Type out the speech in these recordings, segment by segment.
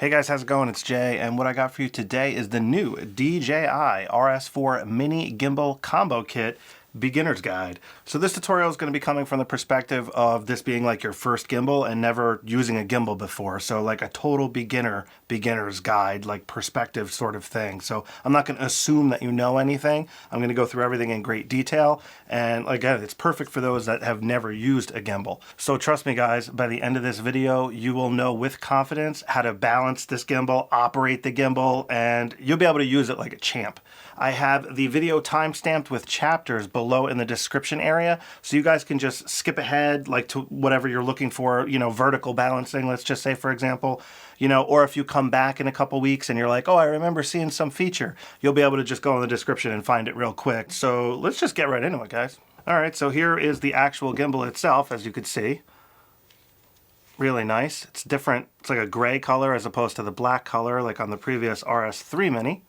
Hey guys, how's it going? It's Jay, and what I got for you today is the new DJI RS4 Mini Gimbal Combo Kit Beginner's Guide. So this tutorial is going to be coming from the perspective of this being like your first gimbal and never using a gimbal before. So like a total beginner's guide, like perspective sort of thing. So I'm not going to assume that you know anything. I'm going to go through everything in great detail. And again, it's perfect for those that have never used a gimbal. So trust me guys, by the end of this video, you will know with confidence how to balance this gimbal, operate the gimbal, and you'll be able to use it like a champ. I have the video timestamped with chapters below in the description area, so you guys can just skip ahead like to whatever you're looking for, you know, vertical balancing, let's just say, for example, you know, or if you come back in a couple weeks and you're like, oh, I remember seeing some feature, you'll be able to just go in the description and find it real quick. So let's just get right into it, guys. All right, so here is the actual gimbal itself, as you can see. Really nice. It's different. It's like a gray color as opposed to the black color like on the previous RS3 Mini.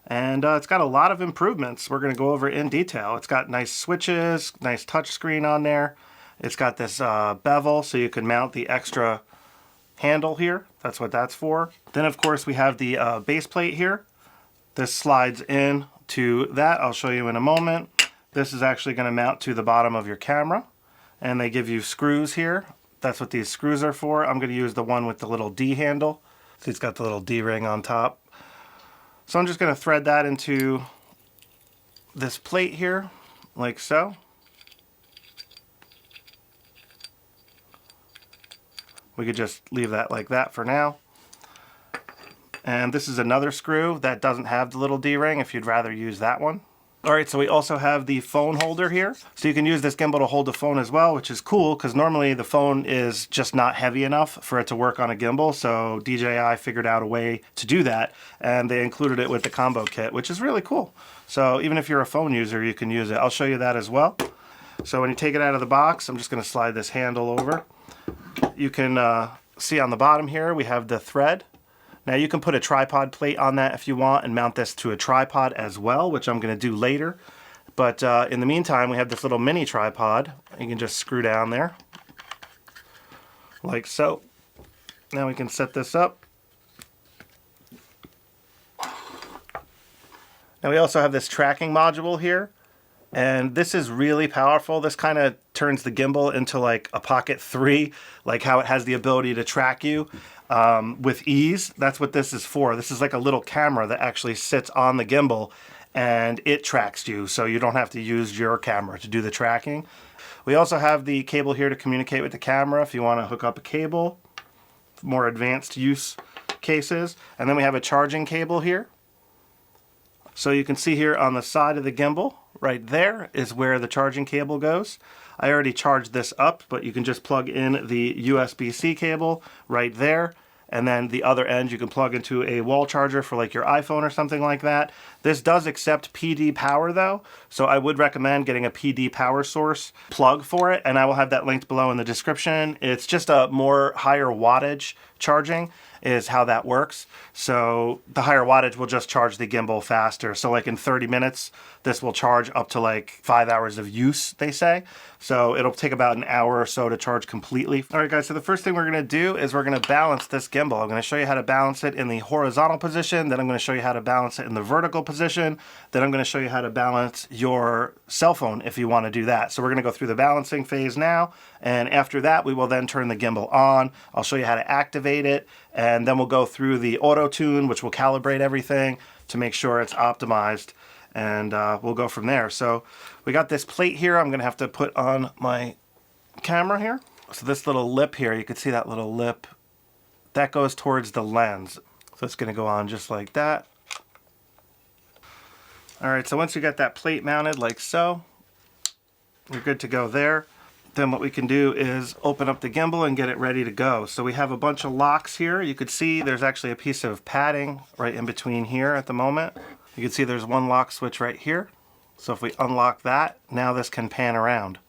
And it's got a lot of improvements we're going to go over in detail. It's got nice switches, nice touch screen on there. It's got this bevel so you can mount the extra handle here. That's what that's for. Then of course we have the base plate here. This slides in to that. I'll show you in a moment. This is actually going to mount to the bottom of your camera. And they give you screws here. That's what these screws are for. I'm going to use the one with the little D handle. See, it's got the little D ring on top. So I'm just going to thread that into this plate here, like so. We could just leave that like that for now. And this is another screw that doesn't have the little D-ring if you'd rather use that one. Alright, so we also have the phone holder here. So you can use this gimbal to hold the phone as well, which is cool because normally the phone is just not heavy enough for it to work on a gimbal. So DJI figured out a way to do that, and they included it with the combo kit, which is really cool. So even if you're a phone user, you can use it. I'll show you that as well. So when you take it out of the box, I'm just going to slide this handle over. You can see on the bottom here we have the thread. Now you can put a tripod plate on that if you want and mount this to a tripod as well, which I'm going to do later. But in the meantime, we have this little mini tripod. You can just screw down there, like so. Now we can set this up. Now we also have this tracking module here. And this is really powerful. This kind of turns the gimbal into like a Pocket 3, like how it has the ability to track you with ease. That's what this is for. This is like a little camera that actually sits on the gimbal and it tracks you, so you don't have to use your camera to do the tracking. We also have the cable here to communicate with the camera if you want to hook up a cable, more advanced use cases. And then we have a charging cable here. So you can see here on the side of the gimbal, right there is where the charging cable goes. I already charged this up, but you can just plug in the USB-C cable right there. And then the other end you can plug into a wall charger for like your iPhone or something like that. This does accept PD power though, so I would recommend getting a PD power source plug for it, and I will have that linked below in the description. It's just a more higher wattage charging is how that works. So the higher wattage will just charge the gimbal faster. So like in 30 minutes, this will charge up to like 5 hours of use, they say. So it'll take about an hour or so to charge completely. All right guys, so the first thing we're gonna do is we're gonna balance this gimbal. I'm gonna show you how to balance it in the horizontal position, then I'm gonna show you how to balance it in the vertical position, then I'm gonna show you how to balance your cell phone if you wanna do that. So we're gonna go through the balancing phase now, and after that we will then turn the gimbal on. I'll show you how to activate it, and then we'll go through the auto tune, which will calibrate everything to make sure it's optimized, and we'll go from there. So we got this plate here I'm gonna have to put on my camera here. So this little lip here, you can see that little lip, that goes towards the lens. So it's gonna go on just like that. All right, so once you got that plate mounted like so, you're good to go there. Then what we can do is open up the gimbal and get it ready to go. So we have a bunch of locks here. You could see there's actually a piece of padding right in between here at the moment. You can see there's one lock switch right here. So if we unlock that, now this can pan around.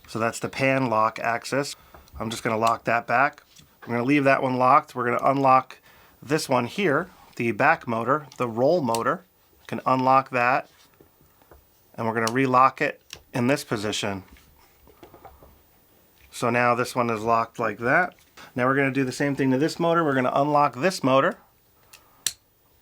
So that's the pan lock axis. I'm just going to lock that back. I'm going to leave that one locked. We're going to unlock this one here, the back motor, the roll motor. Can unlock that, and we're going to relock it in this position. So now this one is locked like that. Now we're going to do the same thing to this motor. We're going to unlock this motor,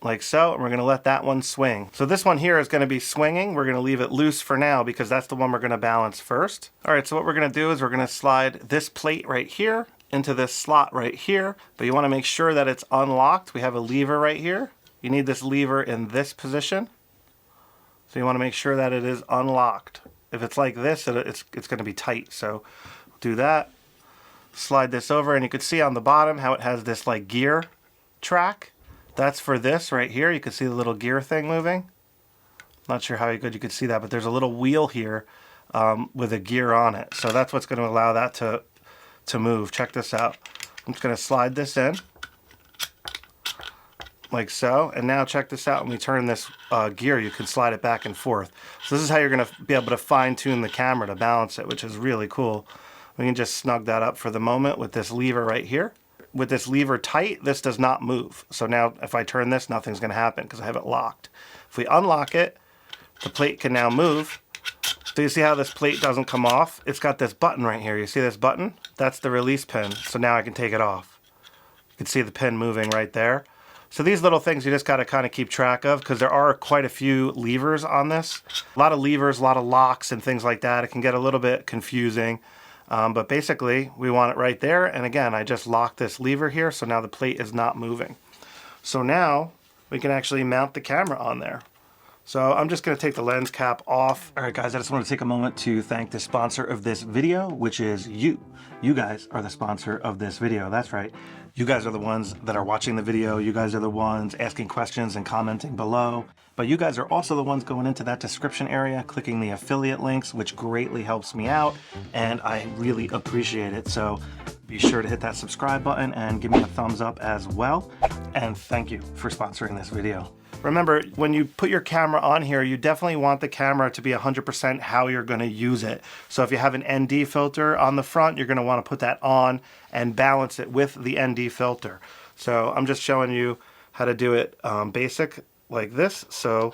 like so, and we're going to let that one swing. So this one here is going to be swinging. We're going to leave it loose for now because that's the one we're going to balance first. All right, so what we're going to do is we're going to slide this plate right here into this slot right here, but you want to make sure that it's unlocked. We have a lever right here. You need this lever in this position. So you want to make sure that it is unlocked. If it's like this, it's going to be tight. So do that. Slide this over, and you can see on the bottom how it has this like gear track. That's for this right here. You can see the little gear thing moving. Not sure how good you could see that, but there's a little wheel here with a gear on it. So that's what's going to allow that to move. Check this out. I'm just going to slide this in like so. And now check this out. When we turn this gear, you can slide it back and forth. So this is how you're going to be able to fine tune the camera to balance it, which is really cool. We can just snug that up for the moment with this lever right here. With this lever tight, this does not move. So now if I turn this, nothing's going to happen because I have it locked. If we unlock it, the plate can now move. So you see how this plate doesn't come off? It's got this button right here. You see this button? That's the release pin. So now I can take it off. You can see the pin moving right there. So these little things you just got to kind of keep track of because there are quite a few levers on this. A lot of levers, a lot of locks and things like that. It can get a little bit confusing. But basically, we want it right there. And again, I just locked this lever here, so now the plate is not moving. So now we can actually mount the camera on there. So I'm just going to take the lens cap off. All right, guys, I just want to take a moment to thank the sponsor of this video, which is you. You guys are the sponsor of this video. That's right. You guys are the ones that are watching the video. You guys are the ones asking questions and commenting below. But you guys are also the ones going into that description area, clicking the affiliate links, which greatly helps me out, and I really appreciate it. So be sure to hit that subscribe button and give me a thumbs up as well. And thank you for sponsoring this video. Remember, when you put your camera on here, you definitely want the camera to be 100% how you're going to use it. So if you have an ND filter on the front, you're going to want to put that on and balance it with the ND filter. So I'm just showing you how to do it basic like this. So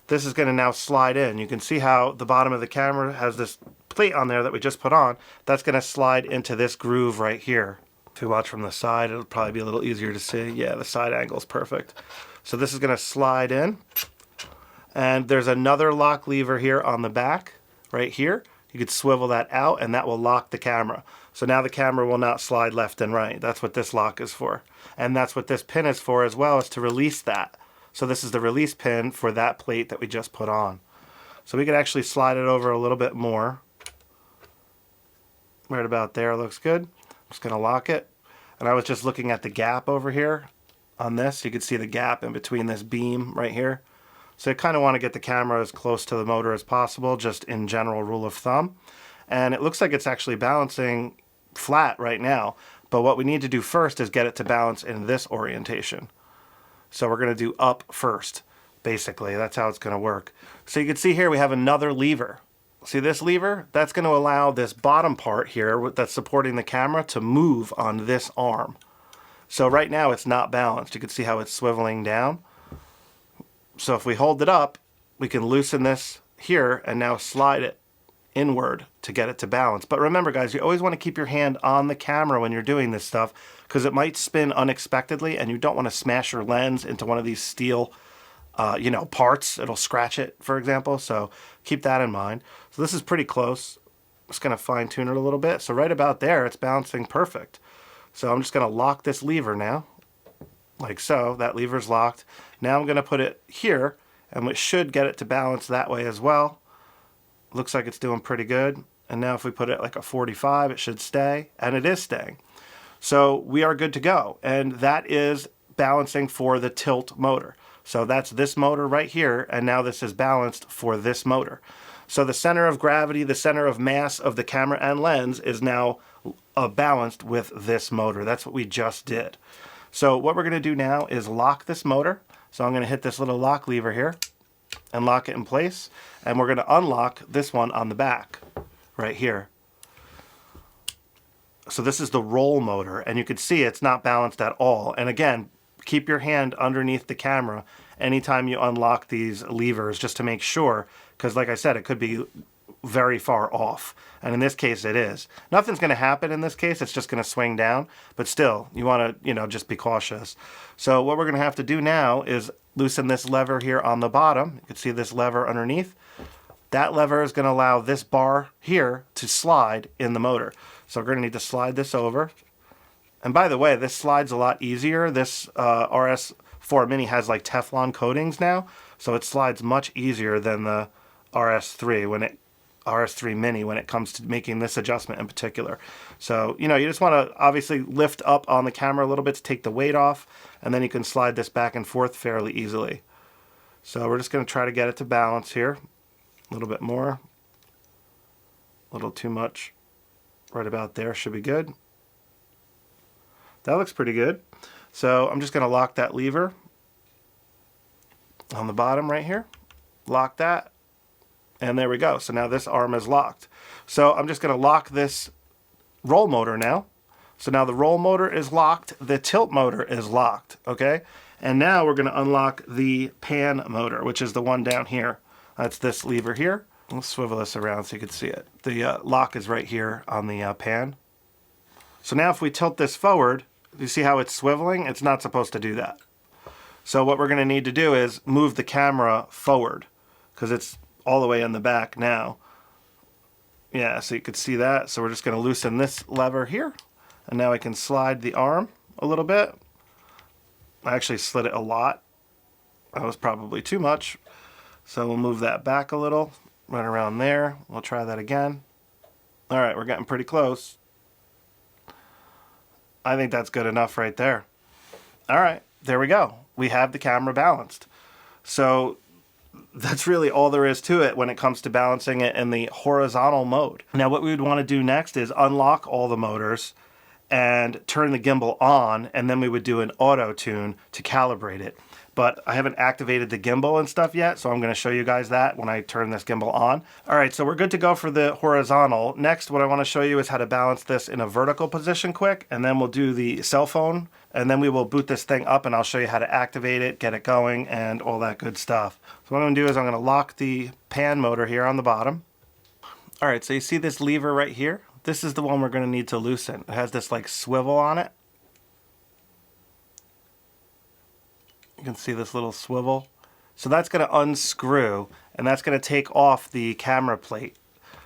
this is going to now slide in. You can see how the bottom of the camera has this plate on there that we just put on. That's going to slide into this groove right here. If you watch from the side, it'll probably be a little easier to see. Yeah, the side angle is perfect. So this is going to slide in. And there's another lock lever here on the back right here. You could swivel that out and that will lock the camera. So now the camera will not slide left and right. That's what this lock is for. And that's what this pin is for as well, is to release that. So this is the release pin for that plate that we just put on. So we could actually slide it over a little bit more. Right about there looks good. I'm just going to lock it. And I was just looking at the gap over here on this. You can see the gap in between this beam right here. So you kind of want to get the camera as close to the motor as possible, just in general rule of thumb. And it looks like it's actually balancing flat right now. But what we need to do first is get it to balance in this orientation. So we're going to do up first, basically. That's how it's going to work. So you can see here we have another lever. See this lever? That's going to allow this bottom part here that's supporting the camera to move on this arm. So right now it's not balanced. You can see how it's swiveling down. So if we hold it up, we can loosen this here and now slide it inward to get it to balance. But remember, guys, you always want to keep your hand on the camera when you're doing this stuff because it might spin unexpectedly and you don't want to smash your lens into one of these steel parts. It'll scratch it, for example. So keep that in mind. So this is pretty close. I'm just going to fine tune it a little bit. So right about there, it's balancing perfect. So I'm just going to lock this lever now, like so. That lever's locked. Now I'm going to put it here, and it should get it to balance that way as well. Looks like it's doing pretty good. And now if we put it like a 45, it should stay, and it is staying. So we are good to go. And that is balancing for the tilt motor. So that's this motor right here, and now this is balanced for this motor. So the center of gravity, the center of mass of the camera and lens is now balanced with this motor. That's what we just did. So what we're going to do now is lock this motor. So I'm going to hit this little lock lever here and lock it in place. And we're going to unlock this one on the back right here. So this is the roll motor, and you can see it's not balanced at all. And again, keep your hand underneath the camera anytime you unlock these levers just to make sure, because like I said, it could be very far off. And in this case, it is. Nothing's going to happen in this case. It's just going to swing down. But still, you want to, just be cautious. So what we're going to have to do now is loosen this lever here on the bottom. You can see this lever underneath. That lever is going to allow this bar here to slide in the motor. So we're going to need to slide this over. And by the way, this slides a lot easier. This RS4 Mini has like Teflon coatings now. So it slides much easier than the RS3 Mini when it comes to making this adjustment in particular. So, you just want to obviously lift up on the camera a little bit to take the weight off, and then you can slide this back and forth fairly easily. So we're just going to try to get it to balance here. A little bit more. A little too much. Right about there should be good. That looks pretty good. So I'm just going to lock that lever on the bottom right here. Lock that. And there we go. So now this arm is locked. So I'm just going to lock this roll motor now. So now the roll motor is locked. The tilt motor is locked. Okay. And now we're going to unlock the pan motor, which is the one down here. That's this lever here. Let's swivel this around so you can see it. The lock is right here on the pan. So now if we tilt this forward, you see how it's swiveling? It's not supposed to do that. So what we're going to need to do is move the camera forward because it's all the way in the back now. Yeah, so you could see that. So we're just going to loosen this lever here. And now I can slide the arm a little bit. I actually slid it a lot. That was probably too much. So we'll move that back a little, right around there. We'll try that again. All right, we're getting pretty close. I think that's good enough right there. All right, there we go. We have the camera balanced. So that's really all there is to it when it comes to balancing it in the horizontal mode. Now what we would want to do next is unlock all the motors and turn the gimbal on, and then we would do an auto tune to calibrate it. But I haven't activated the gimbal and stuff yet, so I'm going to show you guys that when I turn this gimbal on. All right, so we're good to go for the horizontal. Next, what I want to show you is how to balance this in a vertical position quick, and then we'll do the cell phone, and then we will boot this thing up, and I'll show you how to activate it, get it going, and all that good stuff. So what I'm going to do is I'm going to lock the pan motor here on the bottom. All right, so you see this lever right here? This is the one we're going to need to loosen. It has this like swivel on it. You can see this little swivel. So that's going to unscrew, and that's going to take off the camera plate.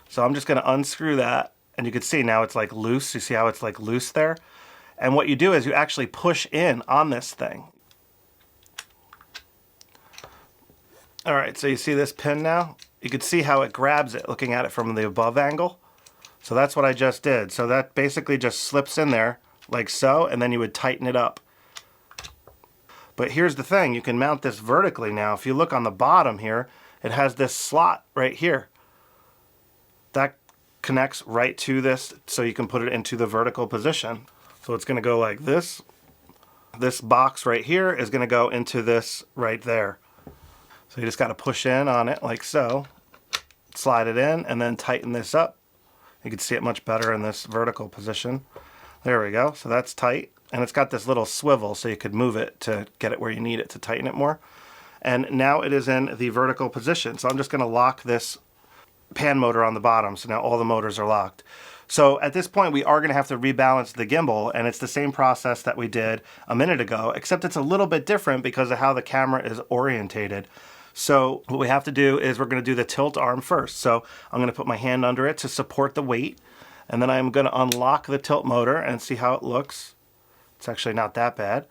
So I'm just going to unscrew that, and you can see now it's like loose. You see how it's like loose there? And what you do is you actually push in on this thing. All right, so you see this pin now? You can see how it grabs it looking at it from the above angle. So that's what I just did. So that basically just slips in there like so, and then you would tighten it up. But here's the thing, you can mount this vertically now. If you look on the bottom here, it has this slot right here. That connects right to this, so you can put it into the vertical position. So it's going to go like this. This box right here is going to go into this right there. So you just got to push in on it like so, slide it in, and then tighten this up. You can see it much better in this vertical position. There we go. So that's tight. And it's got this little swivel so you could move it to get it where you need it to tighten it more. And now it is in the vertical position. So I'm just going to lock this pan motor on the bottom. So now all the motors are locked. So at this point we are going to have to rebalance the gimbal, and it's the same process that we did a minute ago, except it's a little bit different because of how the camera is orientated. So what we have to do is we're going to do the tilt arm first. So I'm going to put my hand under it to support the weight, and then I'm going to unlock the tilt motor and see how it looks. It's actually not that bad.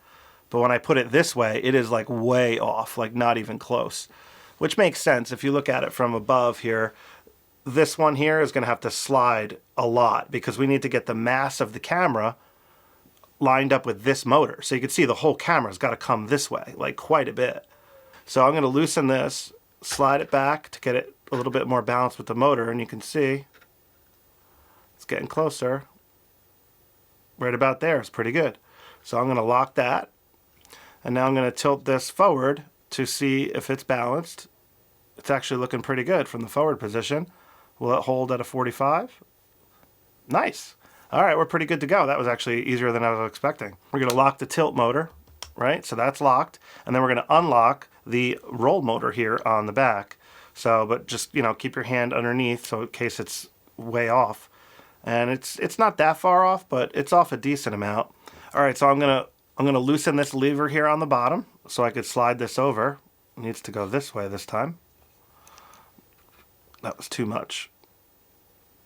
But when I put it this way, it is like way off, like not even close. Which makes sense if you look at it from above here. This one here is going to have to slide a lot because we need to get the mass of the camera lined up with this motor. So you can see the whole camera's got to come this way, like quite a bit. So I'm going to loosen this, slide it back to get it a little bit more balanced with the motor, and you can see it's getting closer. Right about there, it's pretty good. So I'm going to lock that, and now I'm going to tilt this forward to see if it's balanced. It's actually looking pretty good from the forward position. Will it hold at a 45? Nice. All right, we're pretty good to go. That was actually easier than I was expecting. We're going to lock the tilt motor, right? So that's locked, and then we're going to unlock the roll motor here on the back. So, but just, you know, keep your hand underneath so in case it's way off. And it's not that far off, but it's off a decent amount. All right, so I'm gonna loosen this lever here on the bottom so I could slide this over. It needs to go this way this time. That was too much.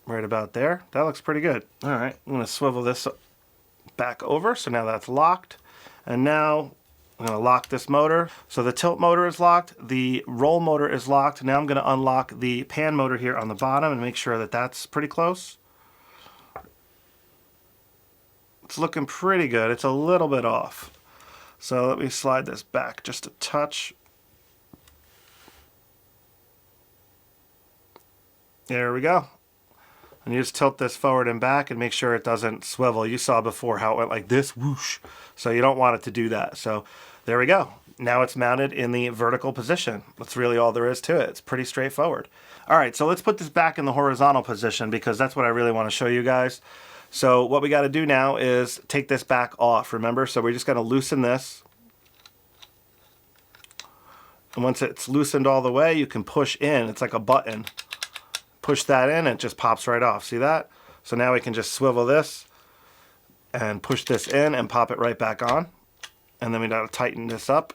Right about there. That looks pretty good. All right, I'm gonna swivel this back over, so now that's locked. And now I'm gonna lock this motor. So the tilt motor is locked, the roll motor is locked. Now I'm gonna unlock the pan motor here on the bottom and make sure that that's pretty close. It's looking pretty good. It's a little bit off. So let me slide this back just a touch. There we go. And you just tilt this forward and back and make sure it doesn't swivel. You saw before how it went like this, whoosh. So you don't want it to do that. So there we go. Now it's mounted in the vertical position. That's really all there is to it. It's pretty straightforward. All right, so let's put this back in the horizontal position because that's what I really want to show you guys. So what we got to do now is take this back off, remember? So we're just going to loosen this. And once it's loosened all the way, you can push in. It's like a button. Push that in, it just pops right off. See that? So now we can just swivel this and push this in and pop it right back on. And then we got to tighten this up.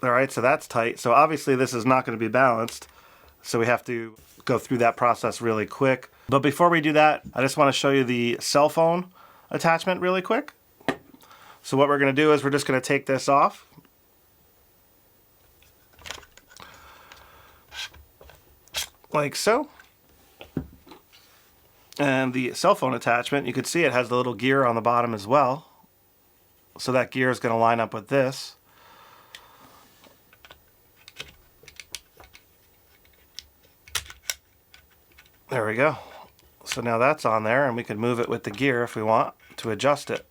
All right, so that's tight. So obviously this is not going to be balanced. So we have to go through that process really quick. But before we do that, I just want to show you the cell phone attachment really quick. So what we're going to do is we're just going to take this off. Like so. And the cell phone attachment, you can see it has the little gear on the bottom as well. So that gear is going to line up with this. There we go. So now that's on there and we can move it with the gear if we want to adjust it.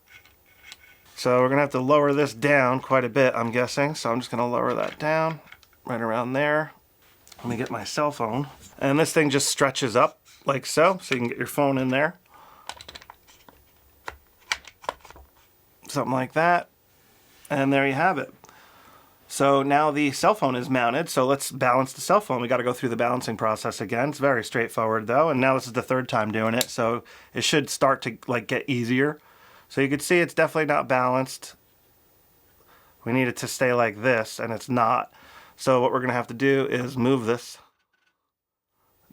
So we're going to have to lower this down quite a bit, I'm guessing. So I'm just going to lower that down right around there. Let me get my cell phone. And this thing just stretches up like so you can get your phone in there. Something like that. And there you have it. So now the cell phone is mounted, so let's balance the cell phone. We got to go through the balancing process again. It's very straightforward though, and now this is the third time doing it, so it should start to like get easier. So you can see it's definitely not balanced. We need it to stay like this, and it's not. So what we're going to have to do is move this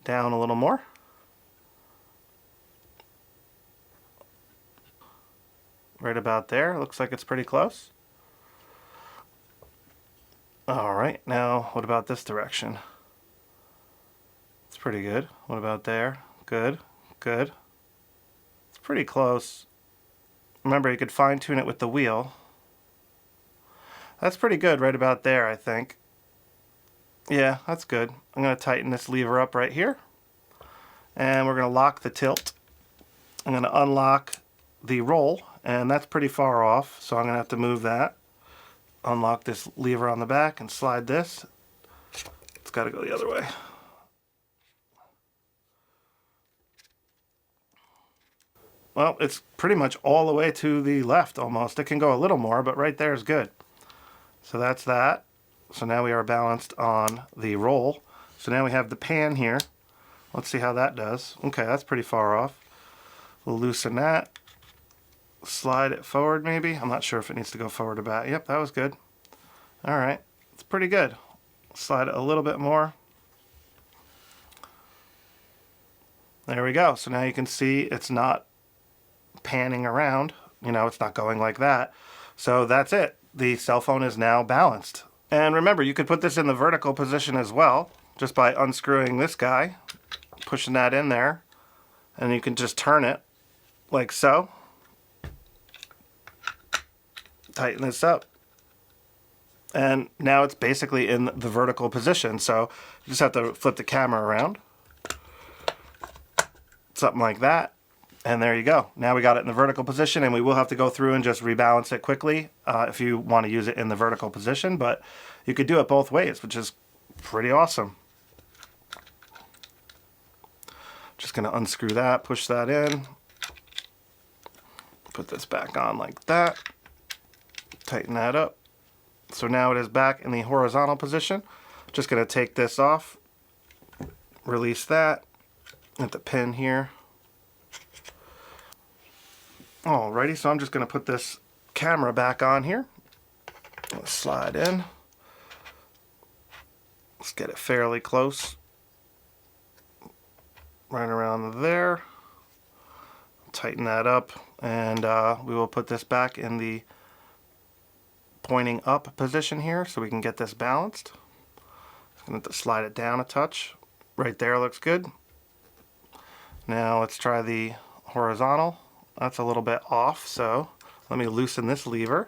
down a little more. Right about there. Looks like it's pretty close. All right, now what about this direction? It's pretty good. What about there? Good, good. It's pretty close. Remember, you could fine tune it with the wheel. That's pretty good right about there, I think. Yeah, that's good. I'm going to tighten this lever up right here. And we're going to lock the tilt. I'm going to unlock the roll, and that's pretty far off, so I'm going to have to move that. Unlock this lever on the back and slide this. It's got to go the other way. Well, it's pretty much all the way to the left almost. It can go a little more, but right there is good. So that's that. So now we are balanced on the roll. So now we have the pan here. Let's see how that does. Okay, that's pretty far off. We'll loosen that. Slide it forward maybe. I'm not sure if it needs to go forward or back. Yep, that was good. All right, it's pretty good. Slide it a little bit more. There we go. So now you can see it's not panning around. You know, it's not going like that. So that's it. The cell phone is now balanced. And remember, you could put this in the vertical position as well, just by unscrewing this guy, pushing that in there, and you can just turn it like so. Tighten this up. And now it's basically in the vertical position. So you just have to flip the camera around. Something like that. And there you go. Now we got it in the vertical position, and we will have to go through and just rebalance it quickly if you want to use it in the vertical position. But you could do it both ways, which is pretty awesome. Just going to unscrew that, push that in. Put this back on like that. Tighten that up, So now it is back in the horizontal position. Just going to take this off, release that, at the pin here. Alrighty, so I'm just going to put this camera back on here. Let's slide in. Let's get it fairly close. Right around there. Tighten that up, and we will put this back in the pointing up position here so we can get this balanced. I'm going to slide it down a touch. Right there looks good. Now let's try the horizontal. That's a little bit off, so let me loosen this lever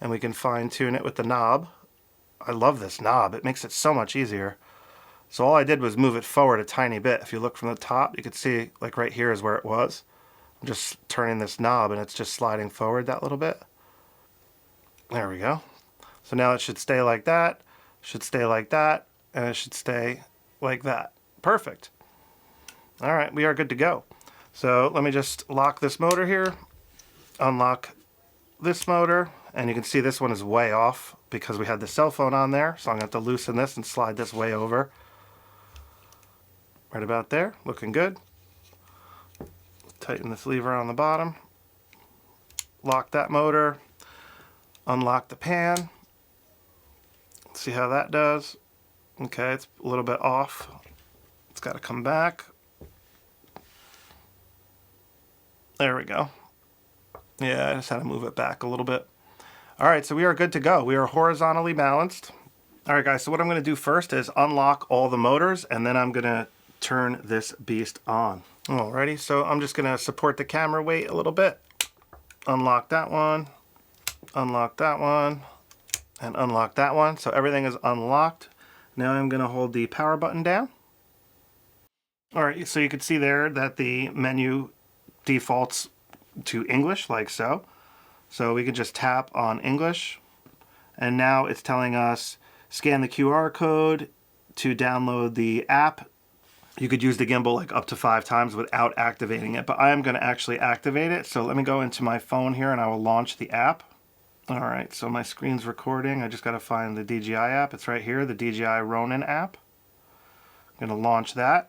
and we can fine tune it with the knob. I love this knob. It makes it so much easier. So all I did was move it forward a tiny bit. If you look from the top, you can see like right here is where it was. I'm just turning this knob and it's just sliding forward that little bit. There we go. So now it should stay like that, should stay like that, and it should stay like that. Perfect. All right, we are good to go. So let me just lock this motor here, unlock this motor, and you can see this one is way off because we had the cell phone on there. So I'm going to have to loosen this and slide this way over. Right about there, looking good. Tighten this lever on the bottom. Lock that motor. Unlock the pan. See how that does. Okay, it's a little bit off. It's got to come back. There we go. Yeah, I just had to move it back a little bit. All right, so we are good to go. We are horizontally balanced. All right, guys, so what I'm going to do first is unlock all the motors, and then I'm going to turn this beast on. Alrighty, so I'm just going to support the camera weight a little bit. Unlock that one, and unlock that one. So everything is unlocked. Now I'm going to hold the power button down. Alright, so you can see there that the menu defaults to English, like so. So we can just tap on English, and now it's telling us scan the QR code to download the app. You could use the gimbal like up to 5 times without activating it, but I am going to actually activate it. So let me go into my phone here and I will launch the app. Alright, so my screen's recording. I just got to find the DJI app. It's right here, the DJI Ronin app. I'm going to launch that.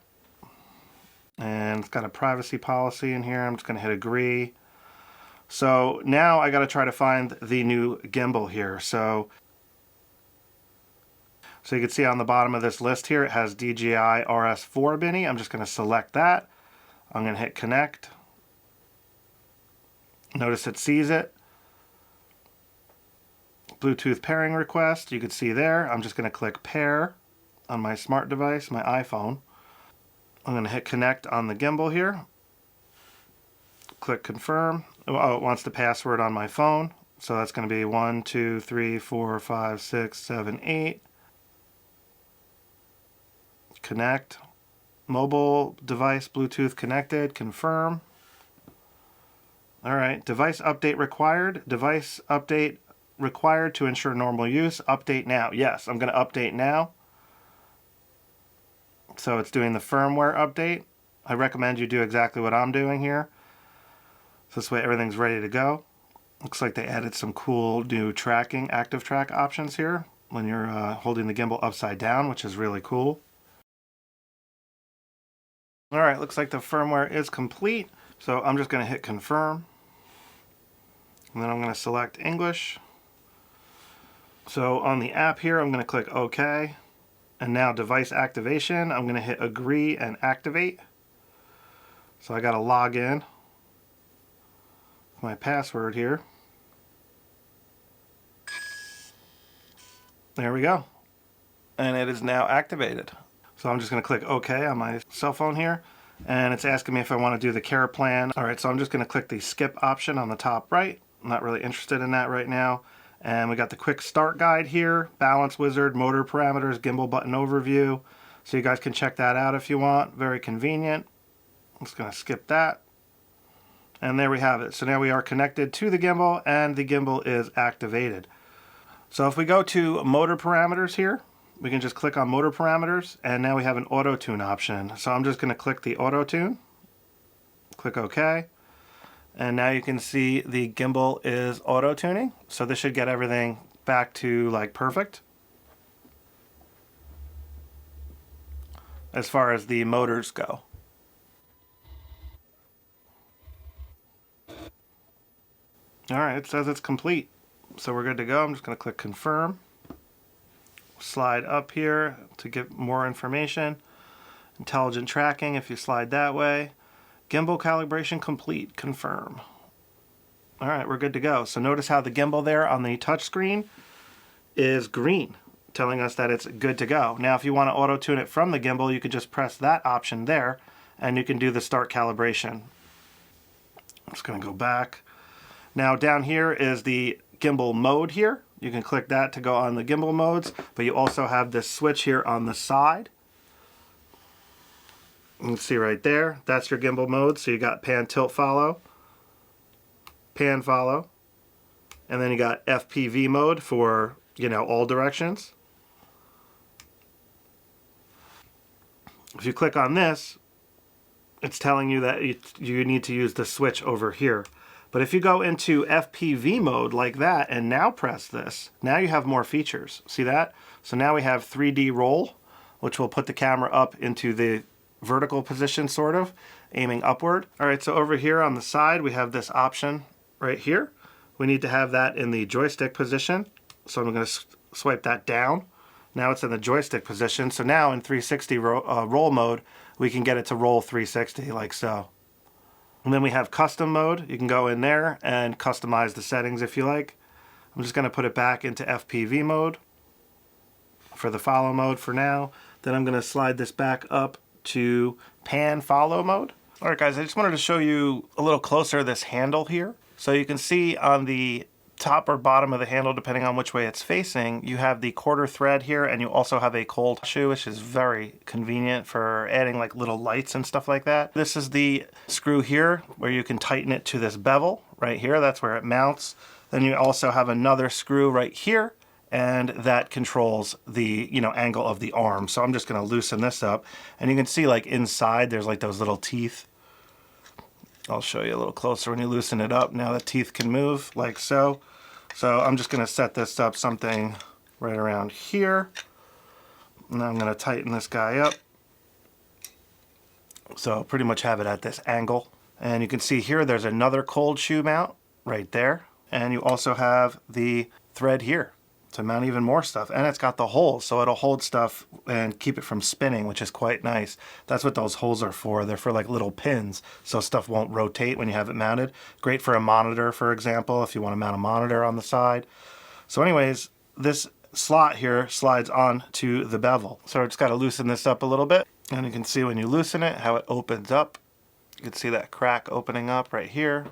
And it's got a privacy policy in here. I'm just going to hit agree. So now I got to try to find the new gimbal here. So you can see on the bottom of this list here, it has DJI RS4 Mini. I'm just going to select that. I'm going to hit connect. Notice it sees it. Bluetooth pairing request, you can see there. I'm just going to click pair on my smart device, my iPhone. I'm going to hit connect on the gimbal here. Click confirm. Oh, it wants the password on my phone. So that's going to be 1, 2, 3, 4, 5, 6, 7, 8. Connect. Mobile device Bluetooth connected. Confirm. Alright, device update required. Device update required to ensure normal use. Update now. Yes, I'm going to update now. So it's doing the firmware update. I recommend you do exactly what I'm doing here. So this way everything's ready to go. Looks like they added some cool new tracking, active track options here when you're holding the gimbal upside down, which is really cool. Alright, looks like the firmware is complete. So I'm just going to hit confirm. And then I'm going to select English. So on the app here, I'm going to click OK. And now device activation, I'm going to hit agree and activate. So I got to log in. My password here. There we go. And it is now activated. So I'm just going to click OK on my cell phone here. And it's asking me if I want to do the care plan. Alright, so I'm just going to click the skip option on the top right. I'm not really interested in that right now. And we got the quick start guide here, balance wizard, motor parameters, gimbal button overview. So you guys can check that out if you want. Very convenient. I'm just going to skip that. And there we have it. So now we are connected to the gimbal and the gimbal is activated. So if we go to motor parameters here, we can just click on motor parameters and now we have an auto tune option. So I'm just going to click the auto tune. Click OK. And now you can see the gimbal is auto tuning. So this should get everything back to like perfect as far as the motors go. All right, it says it's complete. So we're good to go. I'm just going to click confirm. Slide up here to get more information. Intelligent tracking if you slide that way. Gimbal calibration complete. Confirm. All right, we're good to go. So notice how the gimbal there on the touch screen is green, telling us that it's good to go. Now, if you want to auto tune it from the gimbal, you could just press that option there and you can do the start calibration. I'm just going to go back. Now down here is the gimbal mode here. You can click that to go on the gimbal modes, but you also have this switch here on the side. You can see right there, that's your gimbal mode. So you got pan, tilt, follow, pan, follow, and then you got FPV mode for, you know, all directions. If you click on this, it's telling you that you need to use the switch over here. But if you go into FPV mode like that and now press this, now you have more features. See that? So now we have 3D roll, which will put the camera up into the vertical position, sort of, aiming upward. All right, so over here on the side, we have this option right here. We need to have that in the joystick position. So I'm going to swipe that down. Now it's in the joystick position. So now in 360 roll mode, we can get it to roll 360 like so. And then we have custom mode. You can go in there and customize the settings if you like. I'm just going to put it back into FPV mode for the follow mode for now. Then I'm going to slide this back up to pan follow mode. All right, guys, I just wanted to show you a little closer this handle here. So you can see on the top or bottom of the handle, depending on which way it's facing, you have the quarter thread here, and you also have a cold shoe, which is very convenient for adding like little lights and stuff like that. This is the screw here where you can tighten it to this bevel right here. That's where it mounts. Then you also have another screw right here, and that controls the, you know, angle of the arm. So I'm just going to loosen this up, and you can see like inside there's like those little teeth. I'll show you a little closer when you loosen it up. Now the teeth can move like so. So I'm just going to set this up something right around here. Now I'm going to tighten this guy up. So pretty much have it at this angle. And you can see here there's another cold shoe mount right there. And you also have the thread here to mount even more stuff. And it's got the holes, so it'll hold stuff and keep it from spinning, which is quite nice. That's what those holes are for. They're for like little pins, so stuff won't rotate when you have it mounted. Great for a monitor, for example, if you want to mount a monitor on the side. So anyways, this slot here slides on to the bevel. So I just got to loosen this up a little bit. And you can see when you loosen it, how it opens up. You can see that crack opening up right here.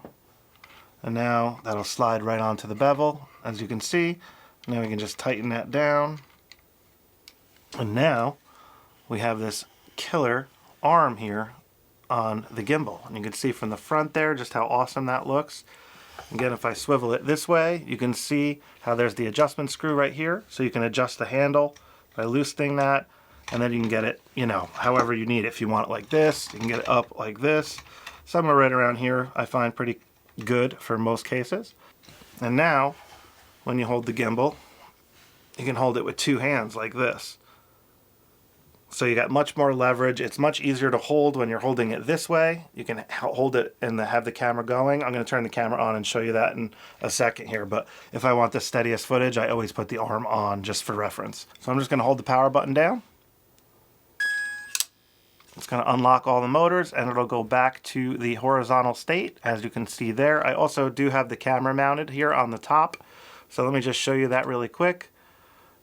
And now that'll slide right onto the bevel, as you can see. Now we can just tighten that down. And now we have this killer arm here on the gimbal. And you can see from the front there just how awesome that looks. Again, if I swivel it this way, you can see how there's the adjustment screw right here. So you can adjust the handle by loosening that. And then you can get it, you know, however you need it. If you want it like this, you can get it up like this. Somewhere right around here I find pretty good for most cases. And now, when you hold the gimbal, you can hold it with two hands like this. So you got much more leverage. It's much easier to hold when you're holding it this way. You can hold it and have the camera going. I'm going to turn the camera on and show you that in a second here. But if I want the steadiest footage, I always put the arm on just for reference. So I'm just going to hold the power button down. It's going to unlock all the motors and it'll go back to the horizontal state, as you can see there. I also do have the camera mounted here on the top. So let me just show you that really quick.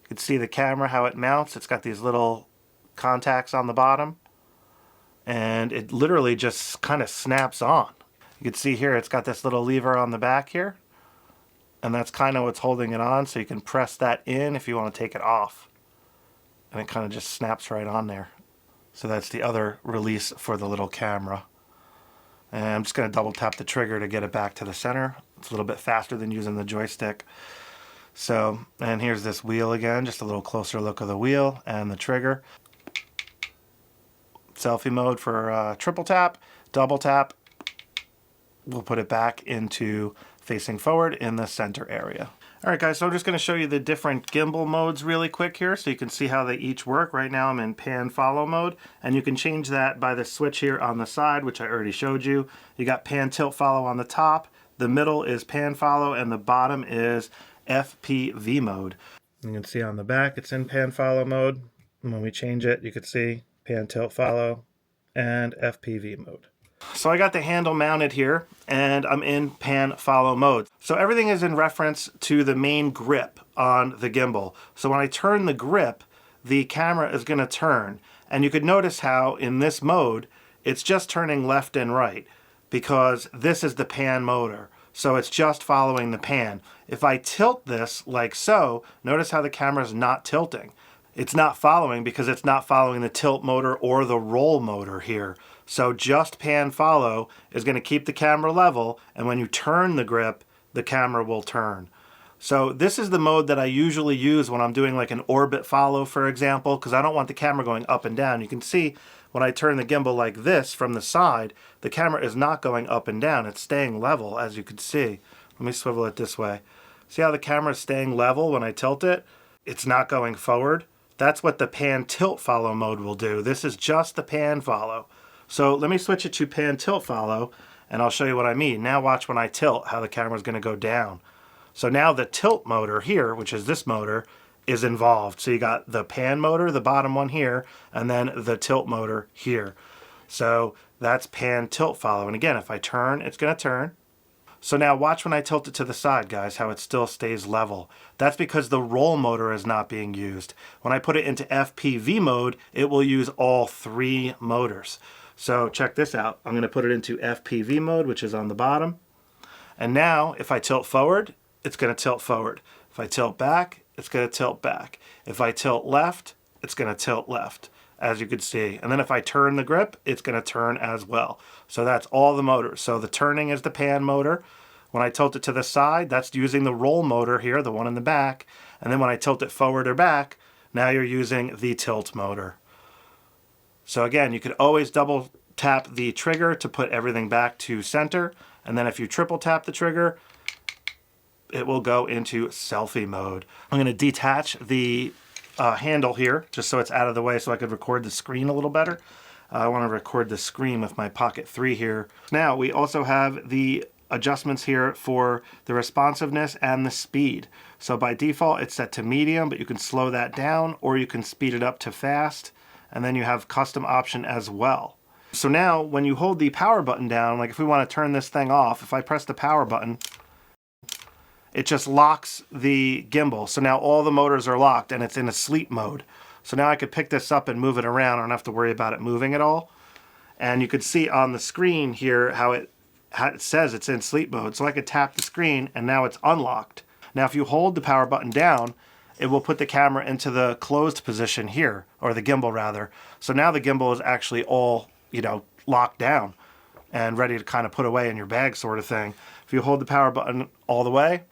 You can see the camera, how it mounts. It's got these little contacts on the bottom. And it literally just kind of snaps on. You can see here it's got this little lever on the back here. And that's kind of what's holding it on. So you can press that in if you want to take it off. And it kind of just snaps right on there. So that's the other release for the little camera. And I'm just going to double tap the trigger to get it back to the center. It's a little bit faster than using the joystick. So, and here's this wheel again, just a little closer look of the wheel and the trigger. Selfie mode for triple tap, double tap, we'll put it back into facing forward in the center area. All right, guys, so I'm just going to show you the different gimbal modes really quick here so you can see how they each work. Right now I'm in pan follow mode, and you can change that by the switch here on the side, which I already showed you. You got pan tilt follow on the top, the middle is pan follow, and the bottom is FPV mode. You can see on the back it's in pan follow mode. And when we change it, you can see pan tilt follow and FPV mode. So I got the handle mounted here, and I'm in pan follow mode. So everything is in reference to the main grip on the gimbal. So when I turn the grip, the camera is going to turn. And you could notice how in this mode, it's just turning left and right because this is the pan motor. So it's just following the pan. If I tilt this like so, notice how the camera is not tilting. It's not following because it's not following the tilt motor or the roll motor here. So just pan follow is going to keep the camera level, and when you turn the grip, the camera will turn. So this is the mode that I usually use when I'm doing like an orbit follow, for example, because I don't want the camera going up and down. You can see when I turn the gimbal like this from the side, the camera is not going up and down. It's staying level, as you can see. Let me swivel it this way. See how the camera is staying level when I tilt it? It's not going forward. That's what the pan tilt follow mode will do. This is just the pan follow. So let me switch it to pan tilt follow, and I'll show you what I mean. Now watch when I tilt how the camera is going to go down. So now the tilt motor here, which is this motor, is involved. So you got the pan motor, the bottom one here, and then the tilt motor here. So that's pan tilt follow. And again, if I turn, it's going to turn. So now watch when I tilt it to the side, guys, how it still stays level. That's because the roll motor is not being used. When I put it into FPV mode, it will use all three motors. So check this out. I'm going to put it into FPV mode, which is on the bottom. And now if I tilt forward, it's going to tilt forward. If I tilt back, it's going to tilt back. If I tilt left, it's going to tilt left, as you can see. And then if I turn the grip, it's going to turn as well. So that's all the motors. So the turning is the pan motor. When I tilt it to the side, that's using the roll motor here, the one in the back. And then when I tilt it forward or back, now you're using the tilt motor. So again, you could always double tap the trigger to put everything back to center. And then if you triple tap the trigger, it will go into selfie mode. I'm going to detach the handle here just so it's out of the way so I could record the screen a little better. I want to record the screen with my Pocket 3 here. Now we also have the adjustments here for the responsiveness and the speed. So by default it's set to medium, but you can slow that down or you can speed it up to fast. And then you have custom option as well. So now when you hold the power button down, like if we want to turn this thing off, if I press the power button, it just locks the gimbal. So now all the motors are locked and it's in a sleep mode. So now I could pick this up and move it around. I don't have to worry about it moving at all. And you could see on the screen here how it says it's in sleep mode. So I could tap the screen and now it's unlocked. Now if you hold the power button down, it will put the camera into the closed position here, or the gimbal rather. So now the gimbal is actually all, locked down and ready to kind of put away in your bag sort of thing. If you hold the power button all the way,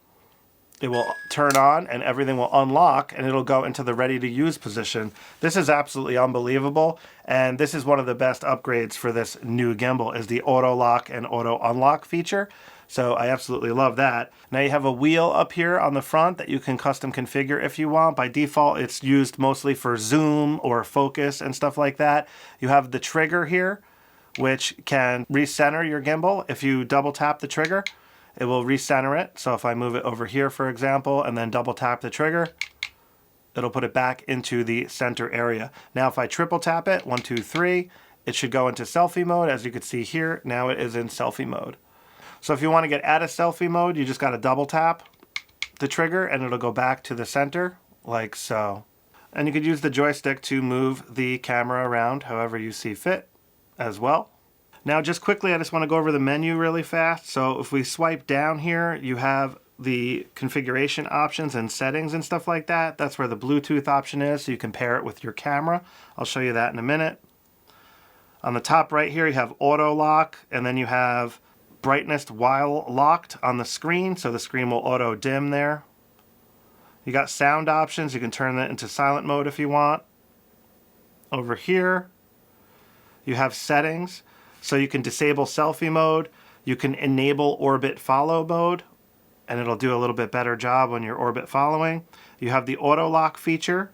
it will turn on and everything will unlock and it'll go into the ready to use position. This is absolutely unbelievable, and this is one of the best upgrades for this new gimbal is the auto lock and auto unlock feature. So I absolutely love that. Now you have a wheel up here on the front that you can custom configure if you want. By default, it's used mostly for zoom or focus and stuff like that. You have the trigger here, which can recenter your gimbal. If you double tap the trigger, it will recenter it. So if I move it over here, for example, and then double tap the trigger, it'll put it back into the center area. Now if I triple tap it, 1, 2, 3, it should go into selfie mode. As you can see here, now it is in selfie mode. So if you want to get out of selfie mode, you just got to double tap the trigger and it'll go back to the center like so. And you could use the joystick to move the camera around however you see fit as well. Now just quickly, I just want to go over the menu really fast. So if we swipe down here, you have the configuration options and settings and stuff like that. That's where the Bluetooth option is, so you can pair it with your camera. I'll show you that in a minute. On the top right here, you have auto lock, and then you have brightness while locked on the screen, so the screen will auto dim there. You got sound options. You can turn that into silent mode if you want. Over here, you have settings, so you can disable selfie mode. You can enable orbit follow mode, and it'll do a little bit better job when you're orbit following. You have the auto lock feature.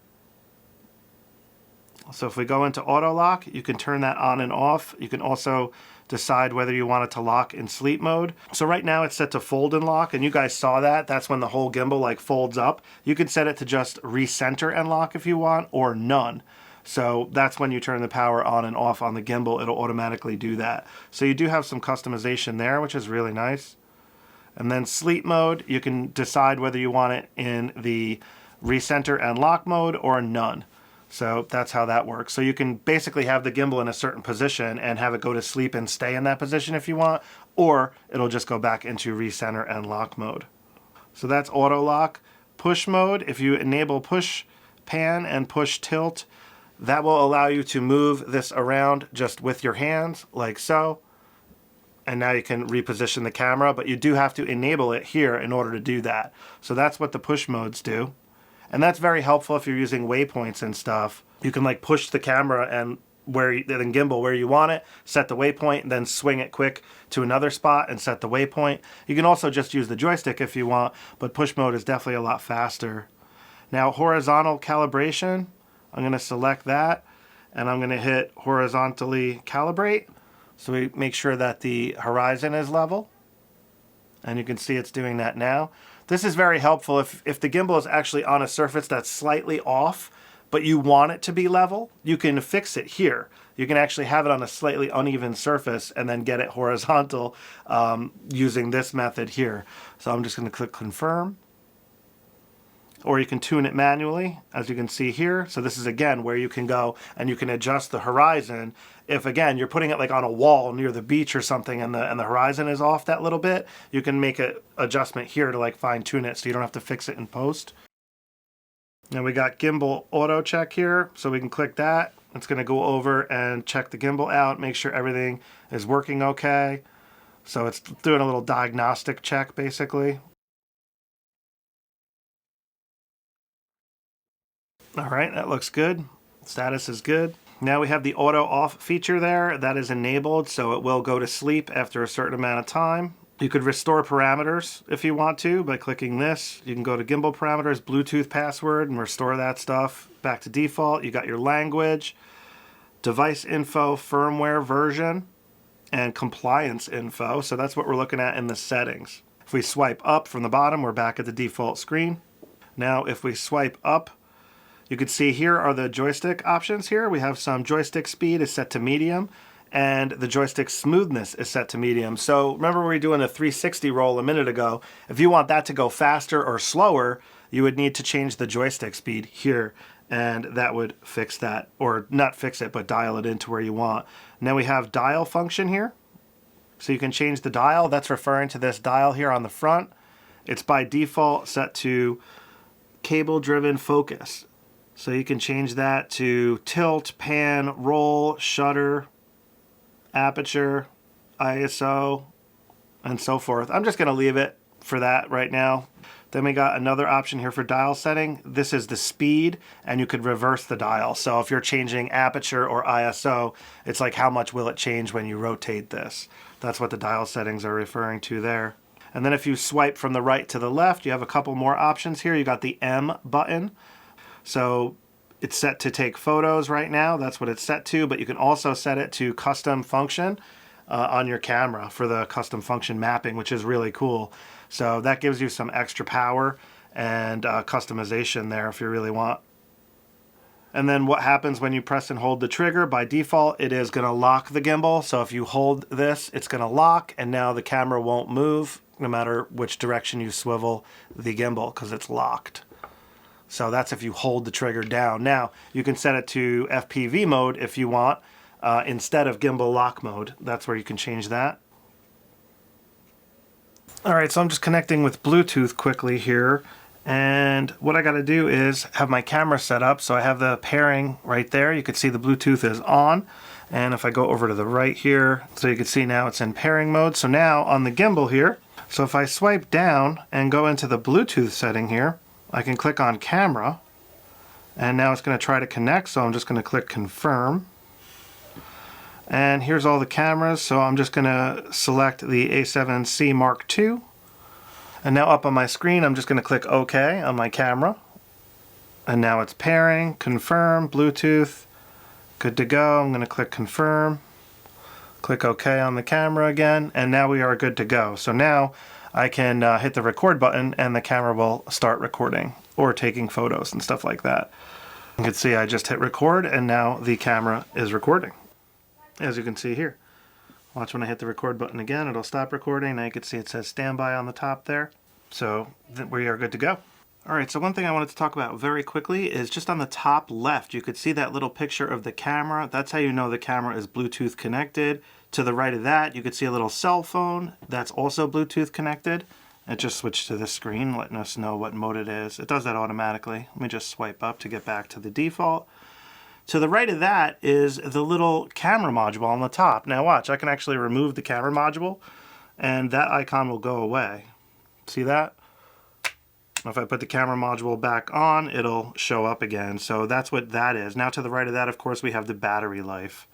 So if we go into auto lock, you can turn that on and off. You can also decide whether you want it to lock in sleep mode. So right now it's set to fold and lock, and you guys saw that. That's when the whole gimbal like folds up. You can set it to just recenter and lock if you want, or none. So that's when you turn the power on and off on the gimbal, it'll automatically do that. So you do have some customization there, which is really nice. And then sleep mode, you can decide whether you want it in the recenter and lock mode or none. So that's how that works. So you can basically have the gimbal in a certain position and have it go to sleep and stay in that position if you want, or it'll just go back into recenter and lock mode. So that's auto lock. Push mode, if you enable push pan and push tilt, that will allow you to move this around just with your hands like so. And now you can reposition the camera, but you do have to enable it here in order to do that. So that's what the push modes do. And that's very helpful if you're using waypoints and stuff. You can like push the camera and then gimbal where you want it, set the waypoint, and then swing it quick to another spot and set the waypoint. You can also just use the joystick if you want, but push mode is definitely a lot faster. Now horizontal calibration, I'm going to select that, and I'm going to hit horizontally calibrate. So we make sure that the horizon is level. And you can see it's doing that now. This is very helpful if the gimbal is actually on a surface that's slightly off, but you want it to be level, you can fix it here. You can actually have it on a slightly uneven surface and then get it horizontal using this method here. So I'm just going to click confirm. Or you can tune it manually, as you can see here. So this is, again, where you can go and you can adjust the horizon. If, again, you're putting it like on a wall near the beach or something and the horizon is off that little bit, you can make an adjustment here to like fine tune it so you don't have to fix it in post. Now we got gimbal auto check here, so we can click that. It's going to go over and check the gimbal out, make sure everything is working okay. So it's doing a little diagnostic check, basically. All right, that looks good. Status is good. Now we have the auto off feature there. That is enabled, so it will go to sleep after a certain amount of time. You could restore parameters if you want to by clicking this. You can go to gimbal parameters, Bluetooth password, and restore that stuff back to default. You got your language, device info, firmware version, and compliance info. So that's what we're looking at in the settings. If we swipe up from the bottom, we're back at the default screen. Now if we swipe up, you can see here are the joystick options here. We have some joystick speed is set to medium, and the joystick smoothness is set to medium. So remember we were doing a 360 roll a minute ago. If you want that to go faster or slower, you would need to change the joystick speed here, and that would fix that, or not fix it, but dial it into where you want. Now we have dial function here. So you can change the dial. That's referring to this dial here on the front. It's by default set to cable-driven focus. So you can change that to tilt, pan, roll, shutter, aperture, ISO, and so forth. I'm just going to leave it for that right now. Then we got another option here for dial setting. This is the speed, and you could reverse the dial. So if you're changing aperture or ISO, it's like how much will it change when you rotate this. That's what the dial settings are referring to there. And then if you swipe from the right to the left, you have a couple more options here. You got the M button. So it's set to take photos right now. That's what it's set to, but you can also set it to custom function on your camera for the custom function mapping, which is really cool. So that gives you some extra power and customization there if you really want. And then what happens when you press and hold the trigger? By default, it is going to lock the gimbal. So if you hold this, it's going to lock, and now the camera won't move no matter which direction you swivel the gimbal because it's locked. So that's if you hold the trigger down. Now, you can set it to FPV mode if you want, instead of gimbal lock mode. That's where you can change that. All right, so I'm just connecting with Bluetooth quickly here. And what I got to do is have my camera set up. So I have the pairing right there. You can see the Bluetooth is on. And if I go over to the right here, so you can see now it's in pairing mode. So now on the gimbal here, so if I swipe down and go into the Bluetooth setting here, I can click on camera, and now it's going to try to connect, so I'm just going to click confirm. And here's all the cameras. So I'm just gonna select the A7C Mark II. And now up on my screen, I'm just gonna click OK on my camera. And now it's pairing, confirm, Bluetooth, good to go. I'm gonna click confirm, click OK on the camera again, and now we are good to go. So now I can hit the record button and the camera will start recording or taking photos and stuff like that. You can see I just hit record and now the camera is recording, as you can see here. Watch when I hit the record button again, it'll stop recording. Now you can see it says standby on the top there. So we are good to go. All right, so one thing I wanted to talk about very quickly is just on the top left, you could see that little picture of the camera. That's how you know the camera is Bluetooth connected. To the right of that, you could see a little cell phone that's also Bluetooth connected. It just switched to this screen, letting us know what mode it is. It does that automatically. Let me just swipe up to get back to the default. To the right of that is the little camera module on the top. Now watch, I can actually remove the camera module and that icon will go away. See that? If I put the camera module back on, it'll show up again. So that's what that is. Now to the right of that, of course, we have the battery life.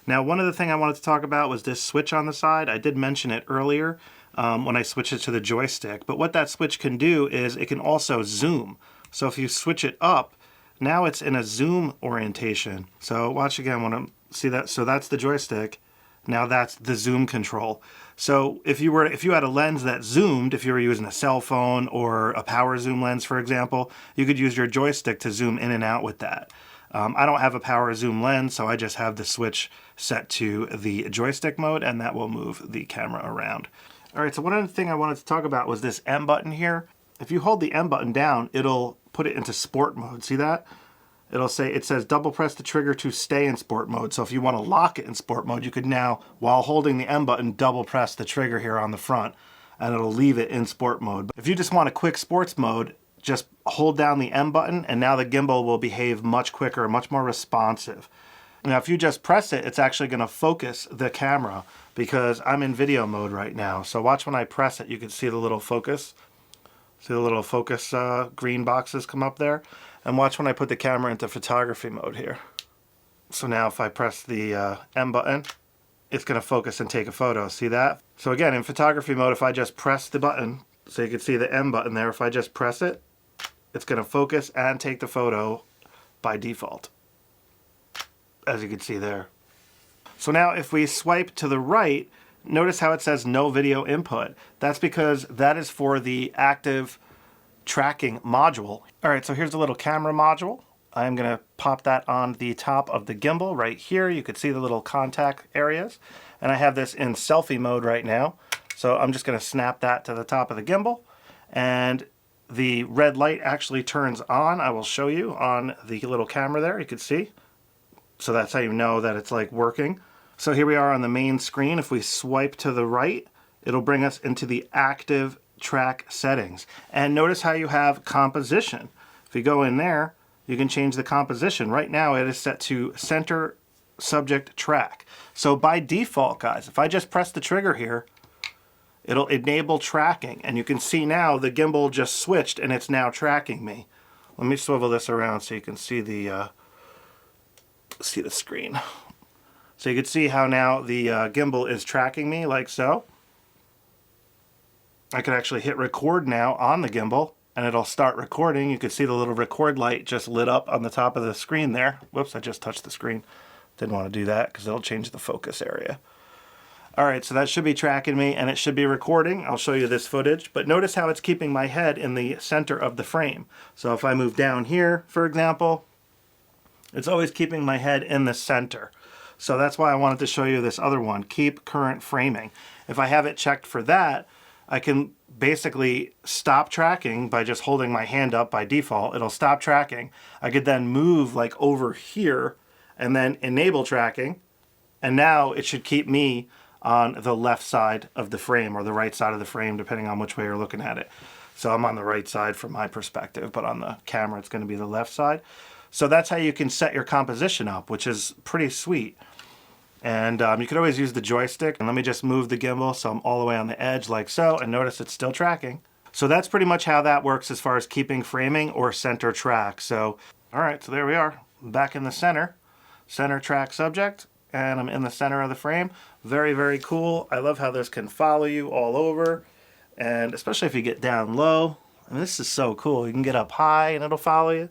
Now, one other thing I wanted to talk about was this switch on the side. I did mention it earlier when I switched it to the joystick. But what that switch can do is it can also zoom. So if you switch it up, now it's in a zoom orientation. So watch again when I see that. So that's the joystick. Now that's the zoom control. So if you had a lens that zoomed, if you were using a cell phone or a power zoom lens, for example, you could use your joystick to zoom in and out with that. I don't have a power zoom lens, so I just have the switch set to the joystick mode, and that will move the camera around. All right, so one other thing I wanted to talk about was this M button here. If you hold the M button down, it'll put it into sport mode. See that? It says double press the trigger to stay in sport mode. So if you want to lock it in sport mode, you could now, while holding the M button, double press the trigger here on the front and it'll leave it in sport mode. But if you just want a quick sports mode, just hold down the M button and now the gimbal will behave much quicker, much more responsive. Now if you just press it, it's actually going to focus the camera because I'm in video mode right now. So watch when I press it, you can see the little focus. See the little focus green boxes come up there? And watch when I put the camera into photography mode here. So now if I press the M button, it's going to focus and take a photo. See that? So again, in photography mode, if I just press the button, so you can see the M button there, if I just press it, it's going to focus and take the photo by default, as you can see there. So now if we swipe to the right, notice how it says no video input. That's because that is for the active tracking module. All right, so here's the little camera module. I'm going to pop that on the top of the gimbal right here. You could see the little contact areas. And I have this in selfie mode right now. So I'm just going to snap that to the top of the gimbal. And the red light actually turns on. I will show you on the little camera there. You can see. So that's how you know that it's like working. So here we are on the main screen. If we swipe to the right, it'll bring us into the active track settings. And notice how you have composition. If you go in there, you can change the composition. Right now it is set to center subject track. So by default, guys, if I just press the trigger here, it'll enable tracking. And you can see now the gimbal just switched and it's now tracking me. Let me swivel this around so you can see the screen. So you can see how now the gimbal is tracking me like so. I could actually hit record now on the gimbal and it'll start recording. You can see the little record light just lit up on the top of the screen there. Whoops, I just touched the screen. Didn't want to do that because it'll change the focus area. All right, so that should be tracking me and it should be recording. I'll show you this footage, but notice how it's keeping my head in the center of the frame. So if I move down here, for example, it's always keeping my head in the center. So that's why I wanted to show you this other one, keep current framing. If I have it checked for that, I can basically stop tracking by just holding my hand up by default. It'll stop tracking. I could then move like over here and then enable tracking. And now it should keep me on the left side of the frame or the right side of the frame, depending on which way you're looking at it. So I'm on the right side from my perspective, but on the camera, it's going to be the left side. So that's how you can set your composition up, which is pretty sweet. And you could always use the joystick. And let me just move the gimbal so I'm all the way on the edge like so, and notice it's still tracking. So that's pretty much how that works as far as keeping framing or center track. So, all right, so there we are, back in the center track subject. and I'm in the center of the frame. Very, very cool. I love how this can follow you all over, and especially if you get down low. I mean, this is so cool. You can get up high and it'll follow you.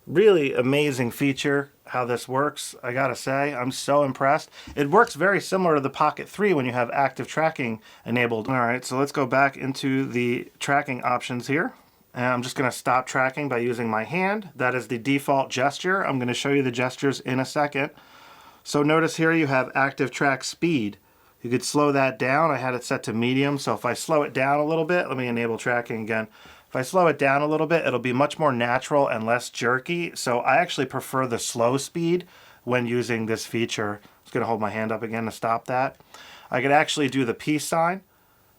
Really amazing feature how this works, I gotta say. I'm so impressed. It works very similar to the Pocket 3 when you have active tracking enabled. All right, so let's go back into the tracking options here. And I'm just gonna stop tracking by using my hand. That is the default gesture. I'm gonna show you the gestures in a second. So notice here you have active track speed. You could slow that down. I had it set to medium, so if I slow it down a little bit, let me enable tracking again. If I slow it down a little bit, it'll be much more natural and less jerky. So I actually prefer the slow speed when using this feature. I'm just gonna hold my hand up again to stop that. I could actually do the peace sign,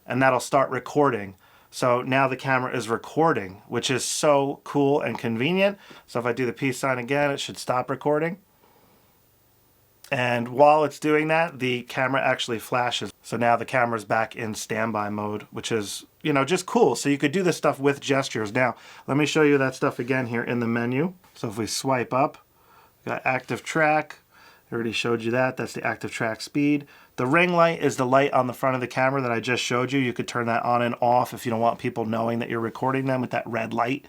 and that'll start recording. So now the camera is recording, which is so cool and convenient. So if I do the peace sign again, it should stop recording. And while it's doing that, the camera actually flashes. So now the camera's back in standby mode, which is, you know, just cool. So you could do this stuff with gestures. Now, let me show you that stuff again here in the menu. So if we swipe up, we got active track. I already showed you that. That's the active track speed. The ring light is the light on the front of the camera that I just showed you. You could turn that on and off if you don't want people knowing that you're recording them with that red light.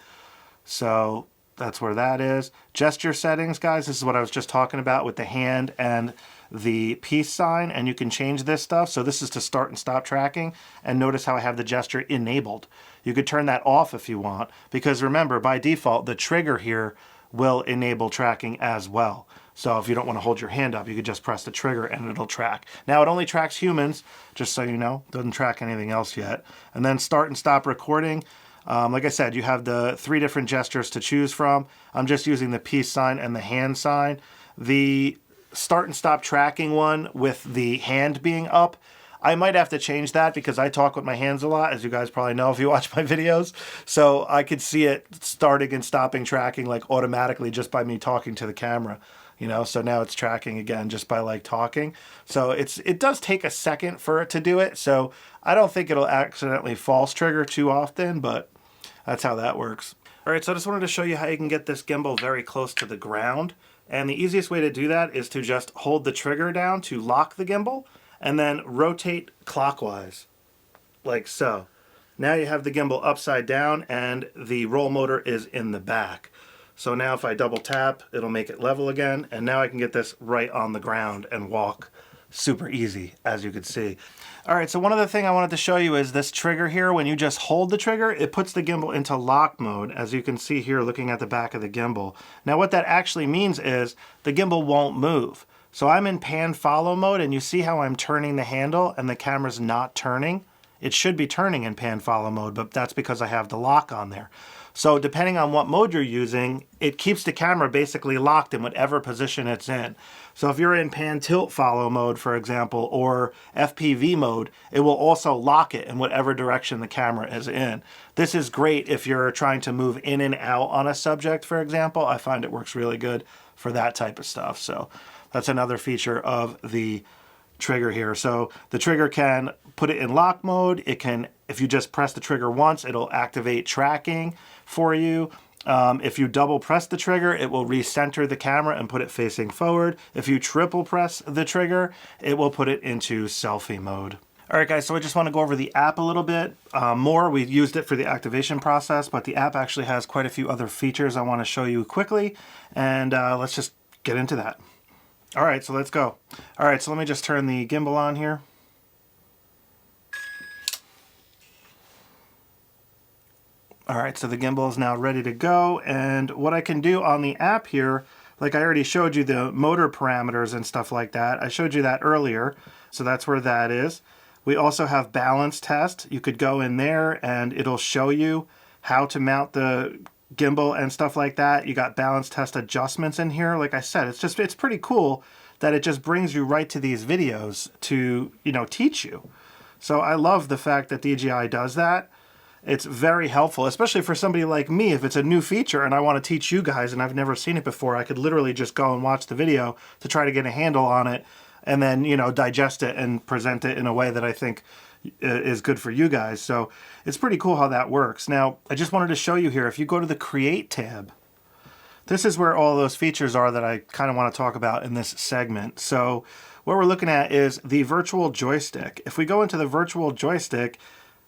So that's where that is. Gesture settings, guys, this is what I was just talking about with the hand and the peace sign, and you can change this stuff. So this is to start and stop tracking, and notice how I have the gesture enabled. You could turn that off if you want, because remember, by default, the trigger here will enable tracking as well. So if you don't want to hold your hand up, you could just press the trigger and it'll track. Now it only tracks humans, just so you know, doesn't track anything else yet. And then start and stop recording. Like I said, you have the 3 different gestures to choose from. I'm just using the peace sign and the hand sign. The start and stop tracking one with the hand being up, I might have to change that because I talk with my hands a lot, as you guys probably know if you watch my videos. So I could see it starting and stopping tracking like automatically just by me talking to the camera. You know, so now it's tracking again just by like talking. So it does take a second for it to do it. So I don't think it'll accidentally false trigger too often, but that's how that works. All right, so I just wanted to show you how you can get this gimbal very close to the ground. And the easiest way to do that is to just hold the trigger down to lock the gimbal and then rotate clockwise, like so. Now you have the gimbal upside down and the roll motor is in the back. So now if I double tap, it'll make it level again, and now I can get this right on the ground and walk super easy, as you can see. All right, so one other thing I wanted to show you is this trigger here. When you just hold the trigger, it puts the gimbal into lock mode, as you can see here looking at the back of the gimbal. Now what that actually means is the gimbal won't move. So I'm in pan follow mode, and you see how I'm turning the handle and the camera's not turning? It should be turning in pan follow mode, but that's because I have the lock on there. So depending on what mode you're using, it keeps the camera basically locked in whatever position it's in. So if you're in pan tilt follow mode, for example, or FPV mode, it will also lock it in whatever direction the camera is in. This is great if you're trying to move in and out on a subject, for example. I find it works really good for that type of stuff. So that's another feature of the trigger here. So the trigger can put it in lock mode. It can, if you just press the trigger once, it'll activate tracking for you. If you double press the trigger, it will recenter the camera and put it facing forward. If you triple press the trigger, it will put it into selfie mode. All right, guys, so I just want to go over the app a little bit more. We used it for the activation process, but the app actually has quite a few other features I want to show you quickly, and let's just get into that. All right, so let's go. All right, so let me just turn the gimbal on here. All right, so the gimbal is now ready to go, and what I can do on the app here, like I already showed you the motor parameters and stuff like that. I showed you that earlier, so that's where that is. We also have balance test. You could go in there and it'll show you how to mount the gimbal and stuff like that. You got balance test adjustments in here. Like I said, it's pretty cool that it just brings you right to these videos to, you know, teach you. So I love the fact that DJI does that. It's very helpful, especially for somebody like me. If it's a new feature and I want to teach you guys and I've never seen it before, I could literally just go and watch the video to try to get a handle on it and then, you know, digest it and present it in a way that I think is good for you guys. So it's pretty cool how that works. Now, I just wanted to show you here, if you go to the Create tab, this is where all those features are that I kind of want to talk about in this segment. So what we're looking at is the virtual joystick. If we go into the virtual joystick,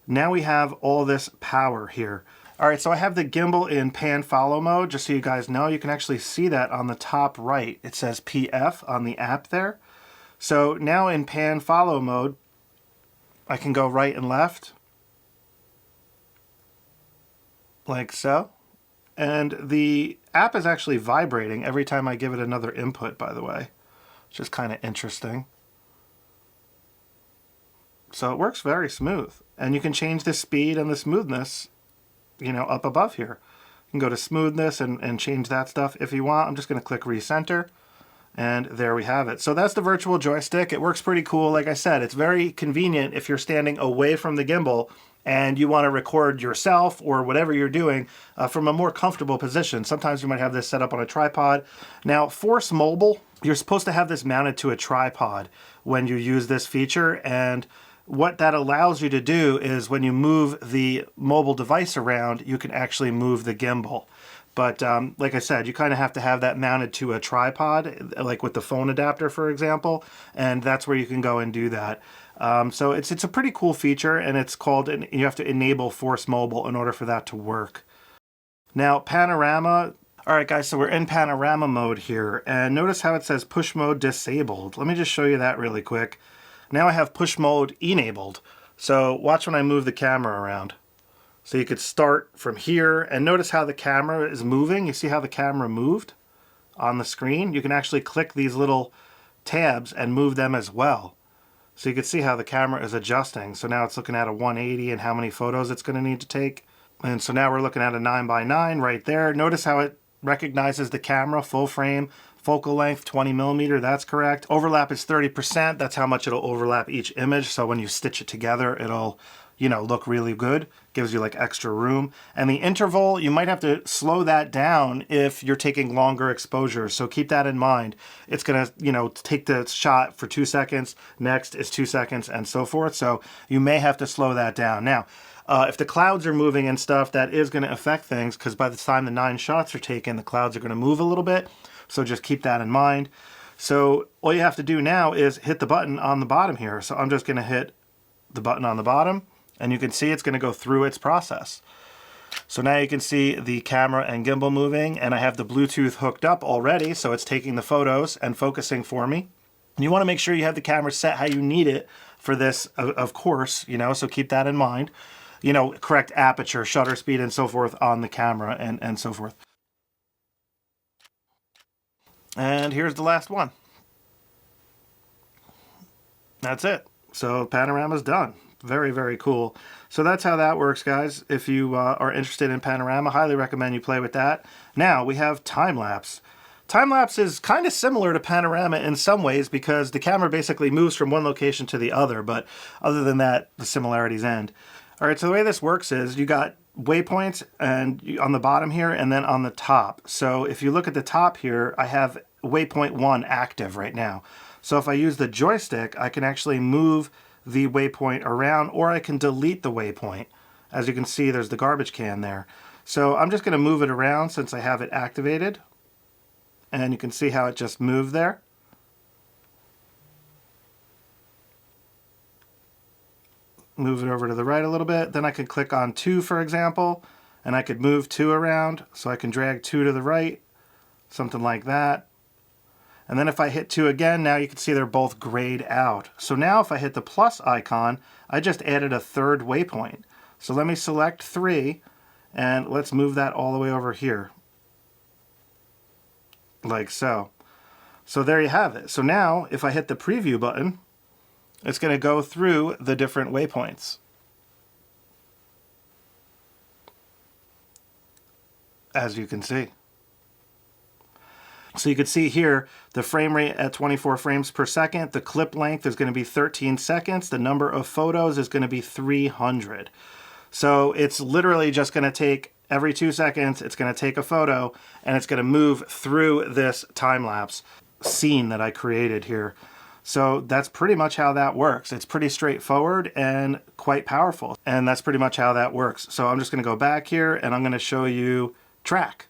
now we have all this power here. All right, so I have the gimbal in pan follow mode. Just so you guys know, you can actually see that on the top right. It says PF on the app there. So now in pan follow mode, I can go right and left, like so. And the app is actually vibrating every time I give it another input, by the way, which is kind of interesting. So it works very smooth. And you can change the speed and the smoothness, you know, up above here. You can go to smoothness and change that stuff if you want. I'm just going to click recenter. And there we have it. So that's the virtual joystick. It works pretty cool. Like I said, it's very convenient if you're standing away from the gimbal and you want to record yourself or whatever you're doing from a more comfortable position. Sometimes you might have this set up on a tripod. Now, Force Mobile, you're supposed to have this mounted to a tripod when you use this feature. And what that allows you to do is when you move the mobile device around, you can actually move the gimbal. But like I said, you kind of have to have that mounted to a tripod, like with the phone adapter, for example, and that's where you can go and do that. So it's a pretty cool feature, and it's called, you have to enable Force Mobile in order for that to work. Now, Panorama. All right, guys, so we're in Panorama mode here, and notice how it says push mode disabled. Let me just show you that really quick. Now I have push mode enabled. So watch when I move the camera around. So you could start from here, and notice how the camera is moving. You see how the camera moved on the screen? You can actually click these little tabs and move them as well. So you can see how the camera is adjusting. So now it's looking at a 180 and how many photos it's going to need to take. And so now we're looking at a 9:9 right there. Notice how it recognizes the camera, full frame, focal length 20mm, that's correct. Overlap is 30%, that's how much it'll overlap each image. So when you stitch it together, it'll, you know, look really good. Gives you like extra room. And the interval, you might have to slow that down if you're taking longer exposures. So keep that in mind. It's gonna, you know, take the shot for 2 seconds, next is 2 seconds, and so forth. So you may have to slow that down. Now, if the clouds are moving and stuff, that is gonna affect things, because by the time the 9 shots are taken, the clouds are gonna move a little bit. So just keep that in mind. So all you have to do now is hit the button on the bottom here. So I'm just gonna hit the button on the bottom, and you can see it's going to go through its process. So now you can see the camera and gimbal moving, and I have the Bluetooth hooked up already, so it's taking the photos and focusing for me. And you want to make sure you have the camera set how you need it for this, of course, you know, so keep that in mind. You know, correct aperture, shutter speed, and so forth on the camera, and so forth. And here's the last one. That's it. So Panorama's done. Very, very cool. So that's how that works, guys. If you are interested in Panorama, highly recommend you play with that. Now we have Timelapse. Timelapse is kind of similar to Panorama in some ways because the camera basically moves from one location to the other, but other than that, the similarities end. All right, so the way this works is you got waypoints and on the bottom here and then on the top. So if you look at the top here, I have waypoint 1 active right now. So if I use the joystick, I can actually move the waypoint around, or I can delete the waypoint. As you can see, there's the garbage can there. So I'm just going to move it around since I have it activated. And you can see how it just moved there. Move it over to the right a little bit. Then I could click on 2, for example, and I could move 2 around. So I can drag 2 to the right, something like that. And then if I hit 2 again, now you can see they're both grayed out. So now if I hit the plus icon, I just added a 3rd waypoint. So let me select 3, and let's move that all the way over here. Like so. So there you have it. So now if I hit the preview button, it's going to go through the different waypoints. As you can see. So you can see here the frame rate at 24 frames per second. The clip length is going to be 13 seconds. The number of photos is going to be 300. So it's literally just going to take every 2 seconds, it's going to take a photo and it's going to move through this time-lapse scene that I created here. So that's pretty much how that works. It's pretty straightforward and quite powerful. And that's pretty much how that works. So I'm just going to go back here and I'm going to show you track.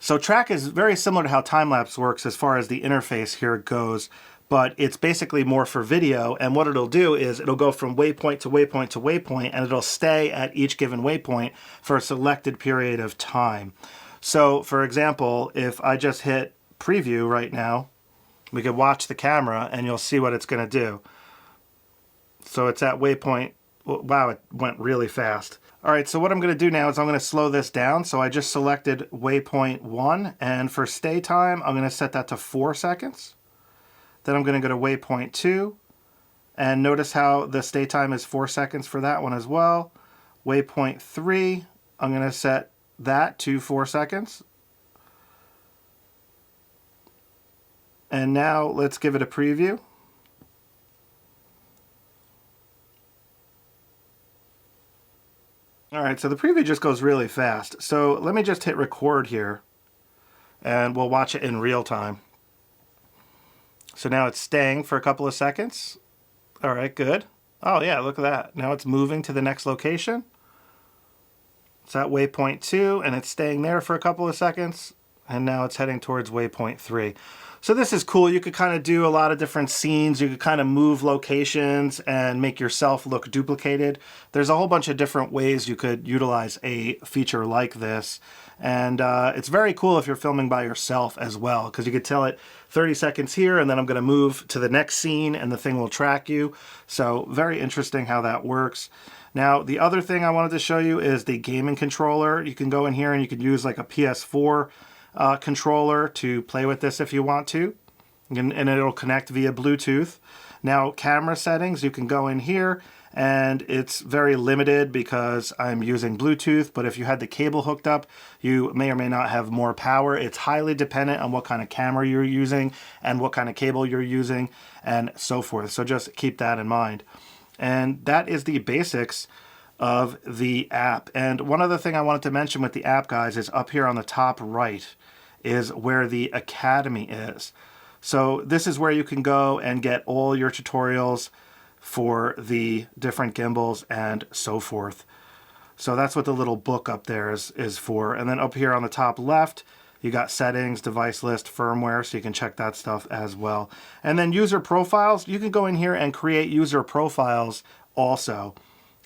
So track is very similar to how time-lapse works as far as the interface here goes, but it's basically more for video, and what it'll do is it'll go from waypoint to waypoint to waypoint, and it'll stay at each given waypoint for a selected period of time. So for example, if I just hit preview right now, we could watch the camera and you'll see what it's going to do. So it's at waypoint, wow, it went really fast. All right, so what I'm going to do now is I'm going to slow this down. So I just selected waypoint 1, and for stay time, I'm going to set that to 4 seconds. Then I'm going to go to waypoint 2, and notice how the stay time is 4 seconds for that one as well. Waypoint 3, I'm going to set that to 4 seconds. And now let's give it a preview. All right, so the preview just goes really fast. So let me just hit record here, and we'll watch it in real time. So now it's staying for a couple of seconds. All right, good. Oh yeah, look at that. Now it's moving to the next location. It's at waypoint 2, and it's staying there for a couple of seconds, and now it's heading towards waypoint 3. So this is cool. You could kind of do a lot of different scenes. You could kind of move locations and make yourself look duplicated. There's a whole bunch of different ways you could utilize a feature like this. And it's very cool if you're filming by yourself as well, because you could tell it 30 seconds here, and then I'm going to move to the next scene, and the thing will track you. So very interesting how that works. Now, the other thing I wanted to show you is the gaming controller. You can go in here and you can use like a PS4 controller to play with this if you want to, and it'll connect via Bluetooth. Now, camera settings, you can go in here, and it's very limited because I'm using Bluetooth, but if you had the cable hooked up, you may or may not have more power. It's highly dependent on what kind of camera you're using and what kind of cable you're using and so forth. So just keep that in mind. And that is the basics of the app. And one other thing I wanted to mention with the app, guys, is up here on the top right is where the Academy is. So this is where you can go and get all your tutorials for the different gimbals and so forth. So that's what the little book up there is for. And then up here on the top left, you got settings, device list, firmware, so you can check that stuff as well. And then user profiles, you can go in here and create user profiles also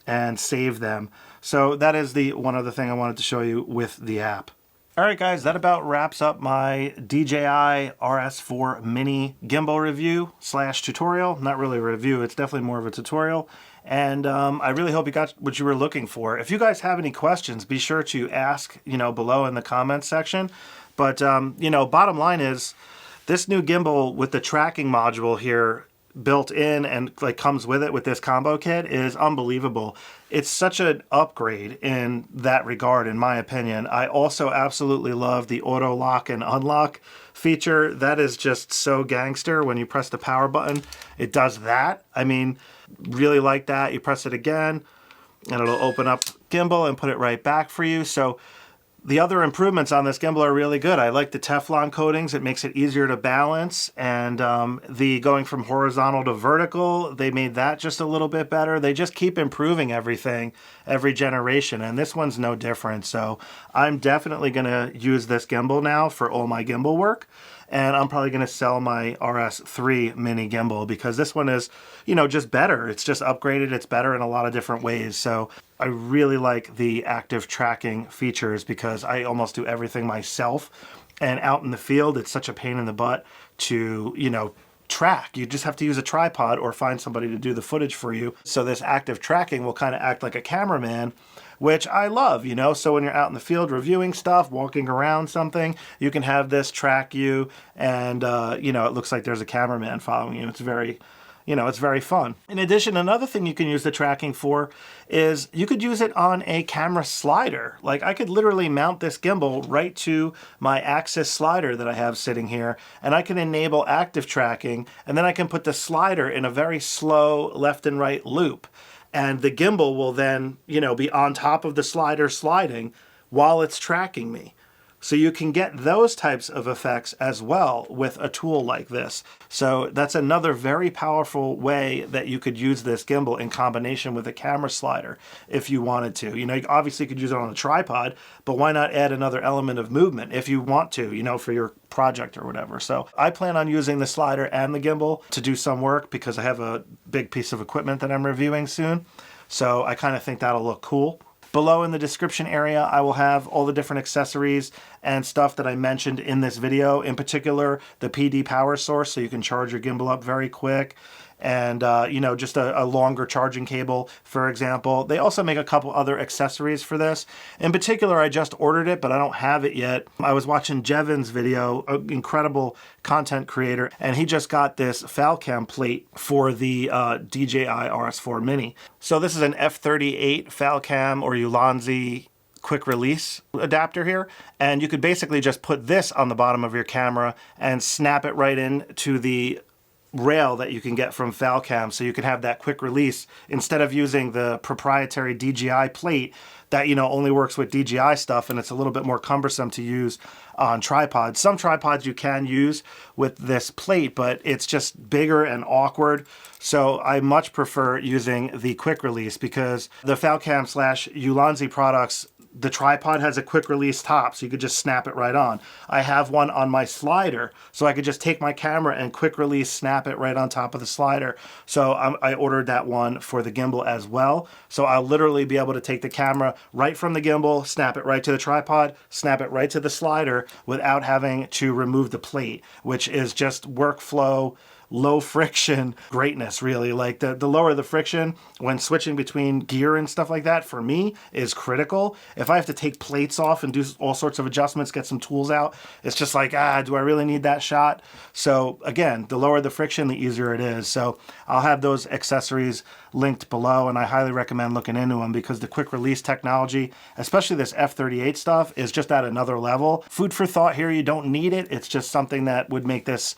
and save them. So that is the one other thing I wanted to show you with the app. All right, guys, that about wraps up my DJI RS4 mini gimbal review / tutorial. Not really a review, it's definitely more of a tutorial. And I really hope you got what you were looking for. If you guys have any questions, be sure to ask, below in the comments section. But, bottom line is this new gimbal with the tracking module here built in and comes with it with this combo kit is unbelievable. It's such an upgrade in that regard, in my opinion. I also absolutely love the auto lock and unlock feature. That is just so gangster. When you press the power button, it does that. I mean, really like that. You press it again and it'll open up gimbal and put it right back for you. So the other improvements on this gimbal are really good. I like the Teflon coatings. It makes it easier to balance. And the going from horizontal to vertical, they made that just a little bit better. They just keep improving everything every generation. And this one's no different. So I'm definitely going to use this gimbal now for all my gimbal work. And I'm probably going to sell my RS3 mini gimbal because this one is, just better. It's just upgraded. It's better in a lot of different ways. So I really like the active tracking features because I almost do everything myself. And out in the field, it's such a pain in the butt to, track. You just have to use a tripod or find somebody to do the footage for you. So this active tracking will kind of act like a cameraman, which I love, So when you're out in the field reviewing stuff, walking around something, you can have this track you and, it looks like there's a cameraman following you. It's very, it's very fun. In addition, another thing you can use the tracking for is you could use it on a camera slider. Like I could literally mount this gimbal right to my axis slider that I have sitting here, and I can enable active tracking, and then I can put the slider in a very slow left and right loop. And the gimbal will then, be on top of the slider sliding while it's tracking me. So you can get those types of effects as well with a tool like this. So that's another very powerful way that you could use this gimbal in combination with a camera slider if you wanted to. You know, obviously you could use it on a tripod, but why not add another element of movement if you want to, you know, for your project or whatever. So I plan on using the slider and the gimbal to do some work because I have a big piece of equipment that I'm reviewing soon. So I kind of think that'll look cool. Below in the description area, I will have all the different accessories and stuff that I mentioned in this video, in particular the PD power source so you can charge your gimbal up very quick, and you know, just a longer charging cable, for example. They also make a couple other accessories for this. In particular, I just ordered it, but I don't have it yet. I was watching Jevin's video, an incredible content creator, and he just got this FalCam plate for the DJI RS4 Mini. So this is an F38 FalCam or Ulanzi quick release adapter here, and you could basically just put this on the bottom of your camera and snap it right in to the rail that you can get from FalCam, so you can have that quick release instead of using the proprietary DJI plate that, you know, only works with DJI stuff, and it's a little bit more cumbersome to use on tripods. Some tripods you can use with this plate, but it's just bigger and awkward. So I much prefer using the quick release because the FalCam / Ulanzi products, the tripod has a quick release top, so you could just snap it right on. I have one on my slider, so I could just take my camera and quick release snap it right on top of the slider. So I ordered that one for the gimbal as well. So I'll literally be able to take the camera right from the gimbal, snap it right to the tripod, snap it right to the slider without having to remove the plate, which is just workflow, low friction greatness, really. Like the lower the friction when switching between gear and stuff like that, for me, is critical. If I have to take plates off and do all sorts of adjustments, get some tools out, it's just like, do I really need that shot? So again, the lower the friction, the easier it is. So I'll have those accessories linked below, and I highly recommend looking into them because the quick release technology, especially this F38 stuff, is just at another level. Food for thought here, you don't need it. It's just something that would make this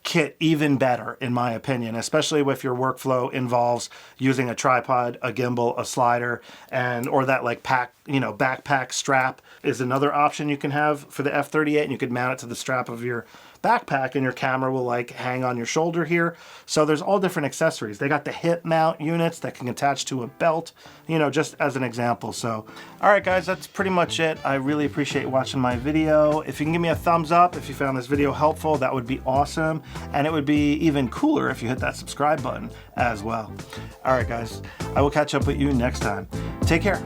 kit even better, in my opinion, especially if your workflow involves using a tripod, a gimbal, a slider, and or that like pack, you know, backpack strap is another option you can have for the F38, and you could mount it to the strap of your backpack and your camera will like hang on your shoulder here. So there's all different accessories. They got the hip mount units that can attach to a belt, you know, just as an example. So all right guys, that's pretty much it. I really appreciate watching my video. If you can give me a thumbs up if you found this video helpful, that would be awesome, and it would be even cooler if you hit that subscribe button as well. All right guys, I will catch up with you next time. Take care.